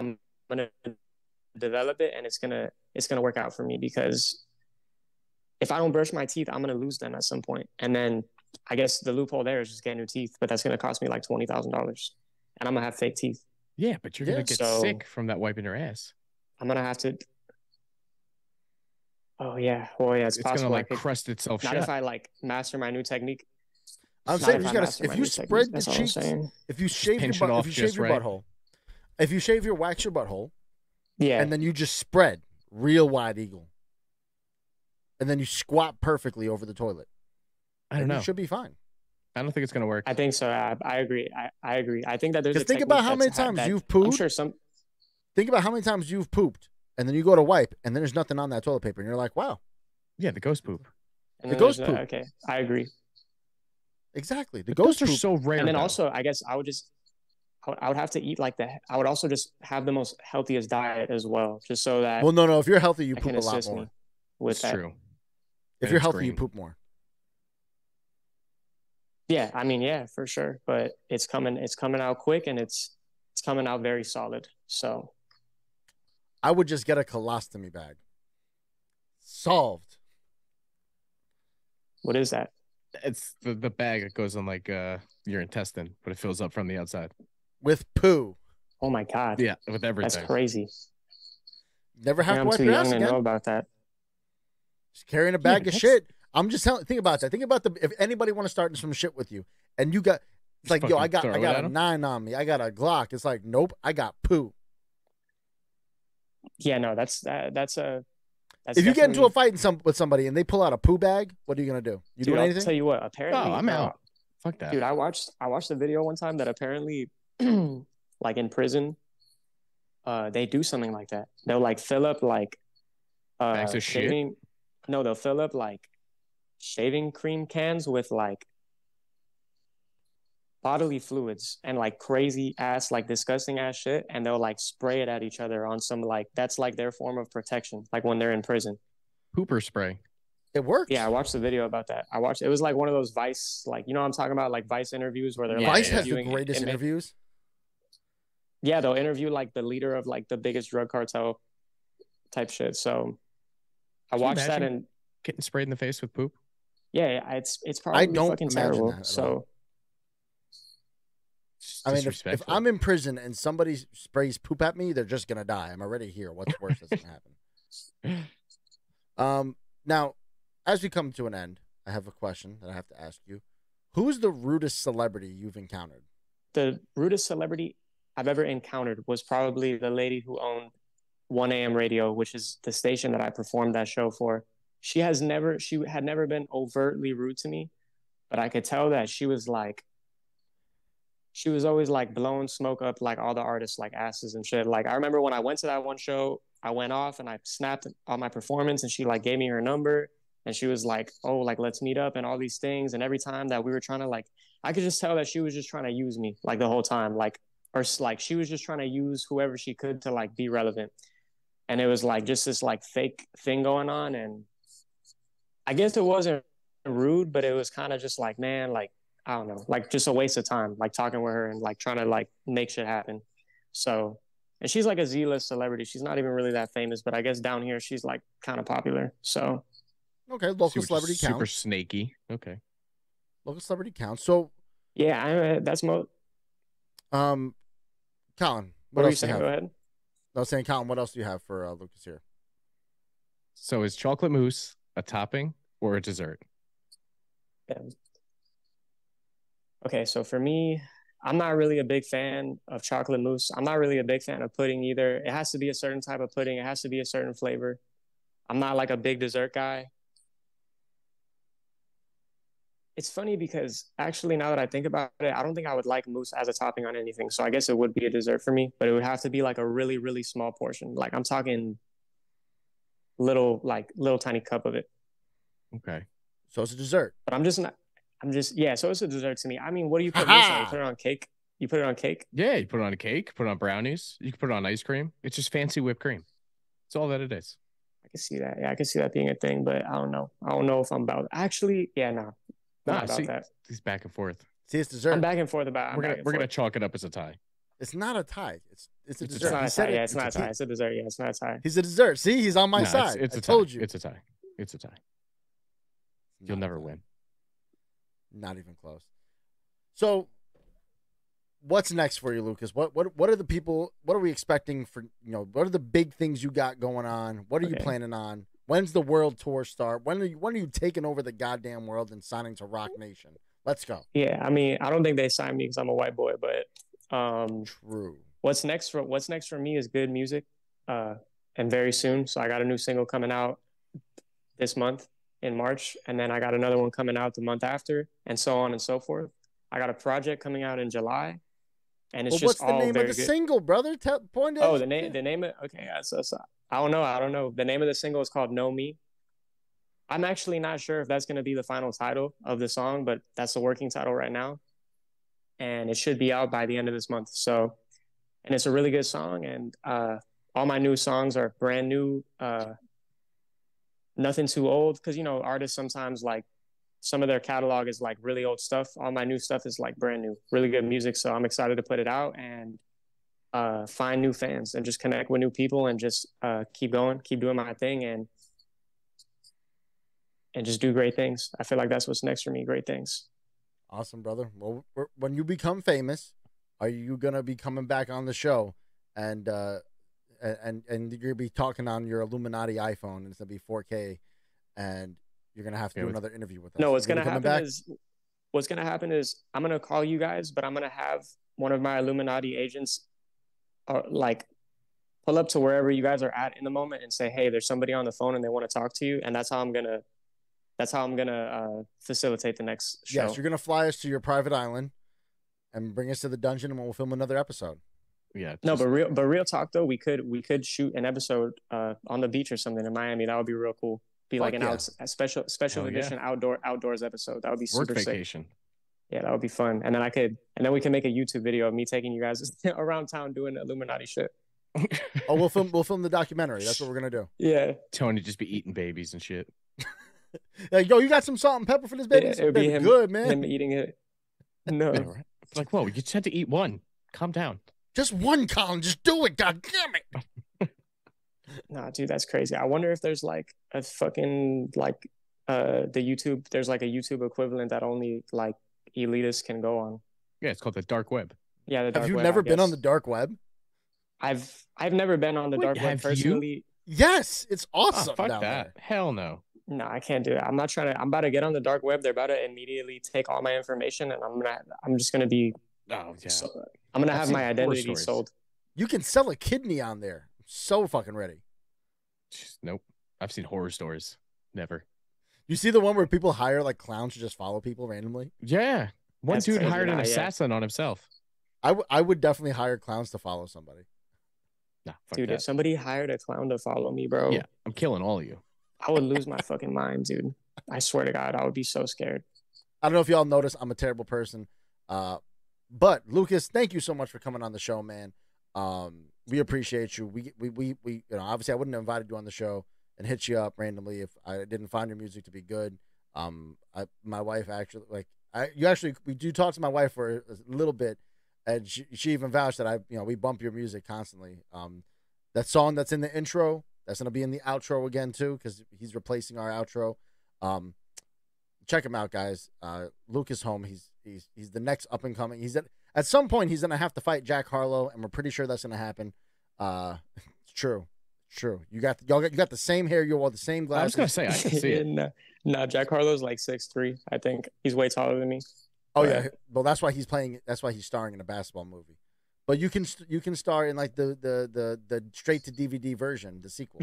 [SPEAKER 4] I'm gonna develop it, and it's gonna work out for me because if I don't brush my teeth, I'm gonna lose them at some point, and then I guess the loophole there is just getting new teeth, but that's gonna cost me like $20,000, and I'm gonna have fake teeth.
[SPEAKER 3] Yeah, but you're gonna get sick from that wiping your ass.
[SPEAKER 4] I'm gonna have to. Oh yeah, it's possible.
[SPEAKER 3] Gonna like crust itself
[SPEAKER 4] not
[SPEAKER 3] shut.
[SPEAKER 4] If I like master my new technique.
[SPEAKER 2] I'm saying if you spread the cheeks, if you shave your butthole, if you shave your wax your butthole,
[SPEAKER 4] yeah,
[SPEAKER 2] and then you just spread real wide eagle, and then you squat perfectly over the toilet.
[SPEAKER 3] I don't know.
[SPEAKER 2] You should be fine.
[SPEAKER 3] I don't think it's gonna work.
[SPEAKER 4] I think so. I agree. I agree. I think that there's.
[SPEAKER 2] Think about how many times you've pooped.
[SPEAKER 4] I'm sure
[SPEAKER 2] Think about how many times you've pooped, and then you go to wipe, and then there's nothing on that toilet paper, and you're like, "Wow."
[SPEAKER 3] Yeah, the ghost poop.
[SPEAKER 2] The ghost poop.
[SPEAKER 4] Okay, I agree.
[SPEAKER 2] Exactly. The
[SPEAKER 3] Those
[SPEAKER 2] ghost
[SPEAKER 3] are
[SPEAKER 2] poop.
[SPEAKER 3] so rare.
[SPEAKER 4] And then
[SPEAKER 3] though.
[SPEAKER 4] also, I guess I would have to eat like I would also just have the most healthiest diet as well, just so that
[SPEAKER 2] Well, no. If you're healthy, you
[SPEAKER 4] it
[SPEAKER 2] poop
[SPEAKER 4] can
[SPEAKER 2] a lot
[SPEAKER 4] assist
[SPEAKER 2] more.
[SPEAKER 4] me with
[SPEAKER 3] it's
[SPEAKER 4] that.
[SPEAKER 3] true.
[SPEAKER 2] If
[SPEAKER 3] And
[SPEAKER 2] you're
[SPEAKER 3] it's
[SPEAKER 2] healthy, you
[SPEAKER 3] green.
[SPEAKER 2] poop more.
[SPEAKER 4] Yeah, I mean, yeah, for sure. But it's coming out quick, and it's coming out very solid. So
[SPEAKER 2] I would just get a colostomy bag. Solved.
[SPEAKER 4] what is that?
[SPEAKER 3] It's the bag that goes on like your intestine, but it fills up from the outside.
[SPEAKER 2] With poo.
[SPEAKER 4] Oh my God.
[SPEAKER 3] Yeah, with everything.
[SPEAKER 4] That's crazy.
[SPEAKER 2] Never
[SPEAKER 4] I
[SPEAKER 2] have
[SPEAKER 4] think
[SPEAKER 2] to
[SPEAKER 4] I'm
[SPEAKER 2] wipe
[SPEAKER 4] too
[SPEAKER 2] your
[SPEAKER 4] young
[SPEAKER 2] ass
[SPEAKER 4] to know
[SPEAKER 2] again.
[SPEAKER 4] about that.
[SPEAKER 2] Just carrying a bag of
[SPEAKER 3] that's-
[SPEAKER 2] shit. I'm just telling. Think about that. Think about if anybody want to start some shit with you, and you got, it's like, yo, I got
[SPEAKER 3] throw it at
[SPEAKER 2] a
[SPEAKER 3] 'em?
[SPEAKER 2] 9 on me. I got a Glock. It's like, nope, I got poo.
[SPEAKER 4] Yeah, no, that's
[SPEAKER 2] If you get into a
[SPEAKER 4] definitely-
[SPEAKER 2] fight with somebody and they pull out a poo bag, what are you gonna do? You
[SPEAKER 4] dude,
[SPEAKER 2] doing
[SPEAKER 4] I'll
[SPEAKER 2] anything?
[SPEAKER 4] tell you what, apparently,
[SPEAKER 3] Oh, I'm out. Fuck that.
[SPEAKER 4] dude, I watched a video one time that apparently like in prison, they do something like that. They'll like fill up like
[SPEAKER 3] Bags of shit?
[SPEAKER 4] shaving, no, they'll fill up like shaving cream cans with like bodily fluids and like crazy ass, like disgusting ass shit, and they'll like spray it at each other on some like that's like their form of protection, like when they're in prison.
[SPEAKER 3] Pooper spray.
[SPEAKER 2] It works.
[SPEAKER 4] Yeah, I watched the video about that. It was like one of those Vice, like, you know what I'm talking about, like Vice interviews where they're
[SPEAKER 3] Yeah,
[SPEAKER 4] like
[SPEAKER 2] Vice has the
[SPEAKER 4] interviewing
[SPEAKER 2] greatest
[SPEAKER 4] inmates.
[SPEAKER 2] interviews.
[SPEAKER 4] Yeah, they'll interview like the leader of like the biggest drug cartel type shit. So I
[SPEAKER 3] Can you
[SPEAKER 4] watched that,
[SPEAKER 3] imagine
[SPEAKER 4] and
[SPEAKER 3] getting sprayed in the face with poop.
[SPEAKER 4] yeah, it's probably
[SPEAKER 2] don't
[SPEAKER 4] fucking
[SPEAKER 2] imagine
[SPEAKER 4] terrible.
[SPEAKER 2] that at all.
[SPEAKER 4] So
[SPEAKER 3] It's
[SPEAKER 2] I mean, if
[SPEAKER 3] disrespectful.
[SPEAKER 2] I'm in prison and somebody sprays poop at me, they're just gonna die. I'm already here. What's worse that's gonna happen? Now, as we come to an end, I have a question that I have to ask you. Who's the rudest celebrity you've encountered?
[SPEAKER 4] the rudest celebrity I've ever encountered was probably the lady who owned 1 a.m. radio, which is the station that I performed that show for. She had never been overtly rude to me, but I could tell that she was always like blowing smoke up like all the artists like asses and shit. Like I remember when I went to that one show, I went off and I snapped on my performance, and she like gave me her number, and she was like, oh, like let's meet up and all these things. And every time that we were trying to like, I could just tell that she was just trying to use me like the whole time, like, or like she was just trying to use whoever she could to like be relevant. And it was like just this like fake thing going on. And I guess it wasn't rude, but it was kind of just like, man, like, I don't know, like just a waste of time, like talking with her and like trying to like make shit happen. So, and she's like a Z-list celebrity. She's not even really that famous, but I guess down here she's like kind of popular. So,
[SPEAKER 2] Okay, local
[SPEAKER 3] She was
[SPEAKER 2] celebrity
[SPEAKER 3] just super
[SPEAKER 2] counts.
[SPEAKER 3] snaky. Okay.
[SPEAKER 2] Local celebrity counts. So,
[SPEAKER 4] yeah, that's
[SPEAKER 2] Colin,
[SPEAKER 4] What
[SPEAKER 2] what
[SPEAKER 4] were you
[SPEAKER 2] else do you
[SPEAKER 4] saying?
[SPEAKER 2] have?
[SPEAKER 4] Go ahead.
[SPEAKER 2] I was saying, Colin, what else do you have for Lucas here?
[SPEAKER 3] So is chocolate mousse a topping or a dessert?
[SPEAKER 4] Yeah. Okay, so for me, I'm not really a big fan of chocolate mousse. I'm not really a big fan of pudding either. It has to be a certain type of pudding. It has to be a certain flavor. I'm not like a big dessert guy. It's funny because actually, now that I think about it, I don't think I would like mousse as a topping on anything. So I guess it would be a dessert for me, but it would have to be like a really, really small portion. Like I'm talking little tiny cup of it.
[SPEAKER 3] Okay.
[SPEAKER 2] So it's a dessert.
[SPEAKER 4] But yeah, so it's a dessert to me. I mean, what do you put mousse on? You put it on cake? You put it on cake?
[SPEAKER 3] Yeah, you put it on a cake, put it on brownies. You can put it on ice cream. It's just fancy whipped cream. That's all that it is.
[SPEAKER 4] I can see that. Yeah, I can see that being a thing, but I don't know. I don't know if I'm about actually, yeah, no. Not about
[SPEAKER 3] see,
[SPEAKER 4] that.
[SPEAKER 3] It's back and forth.
[SPEAKER 2] See, it's dessert.
[SPEAKER 4] I'm back and forth about
[SPEAKER 3] We're gonna chalk it up as a tie.
[SPEAKER 2] It's not a tie. It's a
[SPEAKER 3] It's a
[SPEAKER 2] dessert.
[SPEAKER 4] It's not
[SPEAKER 2] He
[SPEAKER 4] a
[SPEAKER 2] said
[SPEAKER 4] tie.
[SPEAKER 2] it.
[SPEAKER 4] Yeah, it's not a tie. It's a dessert. Yeah, it's not a tie.
[SPEAKER 2] He's a dessert. See, he's on my
[SPEAKER 3] Nah,
[SPEAKER 2] side.
[SPEAKER 3] It's
[SPEAKER 2] I
[SPEAKER 3] a
[SPEAKER 2] told
[SPEAKER 3] tie.
[SPEAKER 2] you.
[SPEAKER 3] It's a tie. It's a tie. You'll
[SPEAKER 2] Not a
[SPEAKER 3] never
[SPEAKER 2] tie.
[SPEAKER 3] win.
[SPEAKER 2] Not even close. So, what's next for you, Lucas? What are the people? What are we expecting for? What are the big things you got going on? What are you
[SPEAKER 4] Okay.
[SPEAKER 2] planning on? When's the world tour start? When are you taking over the goddamn world and signing to Rock Nation? Let's go.
[SPEAKER 4] Yeah, I mean, I don't think they signed me because I'm a white boy, but
[SPEAKER 2] True.
[SPEAKER 4] what's next for me is good music, and very soon. So I got a new single coming out this month in March, and then I got another one coming out the month after, and so on and so forth. I got a project coming out in July, and it's
[SPEAKER 2] Well,
[SPEAKER 4] just
[SPEAKER 2] what's the
[SPEAKER 4] all
[SPEAKER 2] name
[SPEAKER 4] very
[SPEAKER 2] of the
[SPEAKER 4] good.
[SPEAKER 2] single, brother? Point it.
[SPEAKER 4] Oh, the name of okay. Yeah, so I don't know. The name of the single is called "Know Me." I'm actually not sure if that's going to be the final title of the song, but that's the working title right now. And it should be out by the end of this month. So, and it's a really good song. And all my new songs are brand new, nothing too old. Because, you know, artists sometimes like some of their catalog is like really old stuff. All my new stuff is like brand new, really good music. So I'm excited to put it out and find new fans and just connect with new people and just keep going, keep doing my thing and just do great things. I feel like that's what's next for me. Great things.
[SPEAKER 2] Awesome, brother. Well, when you become famous, are you gonna be coming back on the show and you're gonna be talking on your Illuminati iPhone and it's gonna be 4K and you're gonna have to do another interview with us?
[SPEAKER 4] No, what's gonna happen is I'm gonna call you guys, but I'm gonna have one of my Illuminati agents like pull up to wherever you guys are at in the moment and say, hey, there's somebody on the phone and they want to talk to you. And that's how I'm gonna facilitate the next show.
[SPEAKER 2] Yes, you're gonna fly us to your private island and bring us to the dungeon, and we'll film another episode.
[SPEAKER 3] Yeah.
[SPEAKER 4] No, but real talk though, we could shoot an episode on the beach or something in Miami. That would be real cool. Be like a special edition outdoors episode. That would be super
[SPEAKER 3] Work vacation.
[SPEAKER 4] sick. Yeah, that would be fun. And then we can make a YouTube video of me taking you guys around town doing Illuminati shit.
[SPEAKER 2] Oh, we'll film the documentary. That's what we're gonna do.
[SPEAKER 4] Yeah.
[SPEAKER 3] Tony just be eating babies and shit.
[SPEAKER 2] Like, yo, you got some salt and pepper for this baby?
[SPEAKER 4] Yeah, it would be him,
[SPEAKER 2] good, man.
[SPEAKER 4] Him eating it. No.
[SPEAKER 3] Yeah, right? It's like, whoa, you just had to eat one. Calm down.
[SPEAKER 2] Just one, Colin. Just do it. God damn it.
[SPEAKER 4] Nah, dude, that's crazy. I wonder if there's like a fucking like the YouTube. There's like a YouTube equivalent that only like elitists can go on.
[SPEAKER 3] Yeah, it's called the dark web.
[SPEAKER 4] Yeah, the dark
[SPEAKER 2] Have you
[SPEAKER 4] web,
[SPEAKER 2] never
[SPEAKER 4] I
[SPEAKER 2] been
[SPEAKER 4] guess.
[SPEAKER 2] on the dark web?
[SPEAKER 4] I've never been on the
[SPEAKER 3] Wait,
[SPEAKER 4] dark web
[SPEAKER 3] have
[SPEAKER 4] personally.
[SPEAKER 2] Yes, it's awesome.
[SPEAKER 3] Oh, fuck
[SPEAKER 2] down
[SPEAKER 3] that.
[SPEAKER 2] there.
[SPEAKER 3] Hell no.
[SPEAKER 4] No, I can't do that. I'm about to get on the dark web. They're about to immediately take all my information, and I'm just gonna be.
[SPEAKER 3] Oh yeah.
[SPEAKER 4] I'm gonna
[SPEAKER 3] I've
[SPEAKER 4] have
[SPEAKER 3] seen
[SPEAKER 4] my
[SPEAKER 3] horror
[SPEAKER 4] identity
[SPEAKER 3] stories.
[SPEAKER 4] sold.
[SPEAKER 2] You can sell a kidney on there. I'm so fucking ready.
[SPEAKER 3] Nope. I've seen horror stories. Never.
[SPEAKER 2] You see the one where people hire like clowns to just follow people randomly?
[SPEAKER 3] Yeah. One
[SPEAKER 4] That's
[SPEAKER 3] dude
[SPEAKER 4] crazy.
[SPEAKER 3] hired an
[SPEAKER 4] Nah, yeah.
[SPEAKER 3] assassin on himself.
[SPEAKER 2] I would definitely hire clowns to follow somebody.
[SPEAKER 3] Nah, fuck
[SPEAKER 4] Dude,
[SPEAKER 3] that.
[SPEAKER 4] if somebody hired a clown to follow me, bro,
[SPEAKER 3] Yeah, I'm killing all of you.
[SPEAKER 4] I would lose my fucking mind, dude. I swear to God, I would be so scared.
[SPEAKER 2] I don't know if y'all notice I'm a terrible person. But Lucas, thank you so much for coming on the show, man. We appreciate you. We you know, obviously I wouldn't have invited you on the show and hit you up randomly if I didn't find your music to be good. My wife actually we do talk to my wife for a little bit, and she even vouched that we bump your music constantly. That song that's in the intro, that's gonna be in the outro again too, because he's replacing our outro. Check him out, guys. Lucas Home, he's the next up and coming. At some point he's gonna have to fight Jack Harlow, and we're pretty sure that's gonna happen. It's true. You got the same hair. You wore the same glasses.
[SPEAKER 3] I was gonna say I can see it.
[SPEAKER 4] No, Jack Harlow's like 6'3". I think he's way taller than me.
[SPEAKER 2] Oh yeah, well that's why he's playing. That's why he's starring in a basketball movie. But you can star in like the straight to DVD version, the sequel.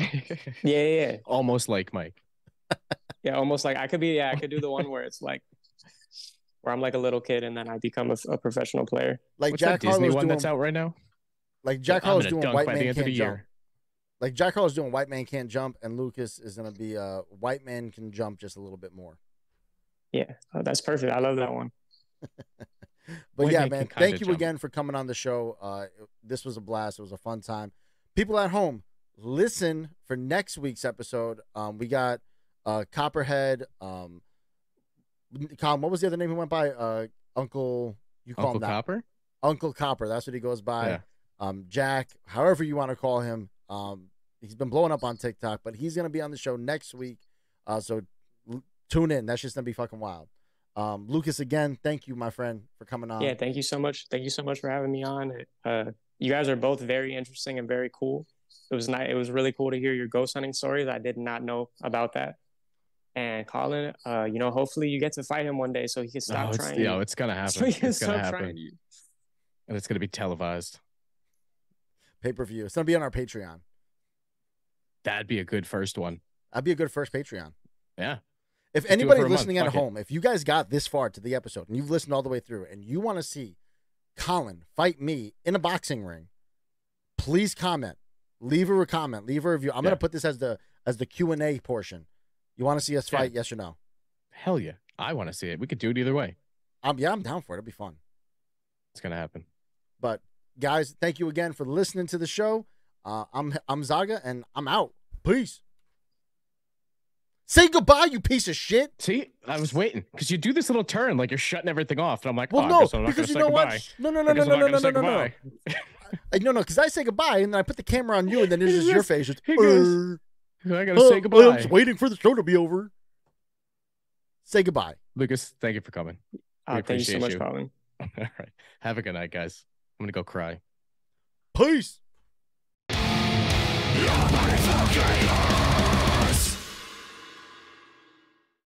[SPEAKER 4] Yeah.
[SPEAKER 3] Almost like Mike.
[SPEAKER 4] Yeah, almost like I could do the one where it's like where I'm like a little kid and then I become a professional player.
[SPEAKER 2] Like
[SPEAKER 3] What's
[SPEAKER 2] Jack
[SPEAKER 3] that Disney
[SPEAKER 2] Harlow's
[SPEAKER 3] one
[SPEAKER 2] doing,
[SPEAKER 3] that's out right now?
[SPEAKER 2] Like Jack
[SPEAKER 3] I'm
[SPEAKER 2] Harlow's
[SPEAKER 3] gonna
[SPEAKER 2] doing
[SPEAKER 3] dunk
[SPEAKER 2] White
[SPEAKER 3] by the
[SPEAKER 2] Man
[SPEAKER 3] end of
[SPEAKER 2] Can't
[SPEAKER 3] the
[SPEAKER 2] Jump.
[SPEAKER 3] year.
[SPEAKER 2] Like Jack Harlow's doing White Man Can't Jump, and Lucas is gonna be White Man Can Jump just a little bit more.
[SPEAKER 4] Yeah, that's perfect. I love that one.
[SPEAKER 2] But
[SPEAKER 3] White
[SPEAKER 2] yeah,
[SPEAKER 3] Man
[SPEAKER 2] man,
[SPEAKER 3] can kinda
[SPEAKER 2] thank you
[SPEAKER 3] jump.
[SPEAKER 2] again for coming on the show. This was a blast. It was a fun time. People at home, listen for next week's episode. We got Copperhead. Colin, what was the other name he went by? Uncle. You call
[SPEAKER 3] Uncle
[SPEAKER 2] him that?
[SPEAKER 3] Copper?
[SPEAKER 2] Uncle Copper. That's what he goes by.
[SPEAKER 3] Yeah.
[SPEAKER 2] Jack, however you want to call him. He's been blowing up on TikTok, but he's gonna be on the show next week. So tune in. That's just gonna be fucking wild. Lucas, again, thank you, my friend, for coming on.
[SPEAKER 4] Yeah, thank you so much. Thank you so much for having me on. You guys are both very interesting and very cool. It was nice. It was really cool to hear your ghost hunting stories. I did not know about that. And Colin, hopefully you get to fight him one day so he can stop trying.
[SPEAKER 3] Yeah, it's gonna happen.
[SPEAKER 4] So he can
[SPEAKER 3] It's gonna
[SPEAKER 4] stop
[SPEAKER 3] happen,
[SPEAKER 4] trying you.
[SPEAKER 3] and it's gonna be televised.
[SPEAKER 2] Pay-per-view. It's gonna be on our Patreon.
[SPEAKER 3] That'd be a good first one.
[SPEAKER 2] That'd be a good first Patreon.
[SPEAKER 3] Yeah.
[SPEAKER 2] If
[SPEAKER 3] Let's do it
[SPEAKER 2] anybody
[SPEAKER 3] for a month.
[SPEAKER 2] listening at
[SPEAKER 3] Fuck it.
[SPEAKER 2] home, if you guys got this far to the episode and you've listened all the way through and you want to see Colin fight me in a boxing ring, please comment. Leave a comment. Leave a review. I'm gonna put this as the Q&A portion. You want to see us fight? Yes or no?
[SPEAKER 3] Hell yeah. I want to see it. We could do it either way.
[SPEAKER 2] I'm down for it. It'll be fun.
[SPEAKER 3] It's going to happen.
[SPEAKER 2] But guys, thank you again for listening to the show. I'm Zaga, and I'm out. Peace. Say goodbye, you piece of shit.
[SPEAKER 3] See, I was waiting because you do this little turn like you're shutting everything off, and I'm like,
[SPEAKER 2] well,
[SPEAKER 3] oh,
[SPEAKER 2] no,
[SPEAKER 3] I guess I'm not
[SPEAKER 2] because you
[SPEAKER 3] gonna
[SPEAKER 2] know
[SPEAKER 3] say
[SPEAKER 2] what?
[SPEAKER 3] goodbye.
[SPEAKER 2] No, because I say goodbye, and then I put the camera on you, and then there's just your face. Just,
[SPEAKER 3] He goes, I gotta say goodbye.
[SPEAKER 2] I'm just waiting for the show to be over. Say goodbye,
[SPEAKER 3] Lucas. Thank you for coming.
[SPEAKER 4] Thank you so much for calling.
[SPEAKER 3] All right, have a good night, guys. I'm gonna go cry.
[SPEAKER 2] Peace.
[SPEAKER 5] You're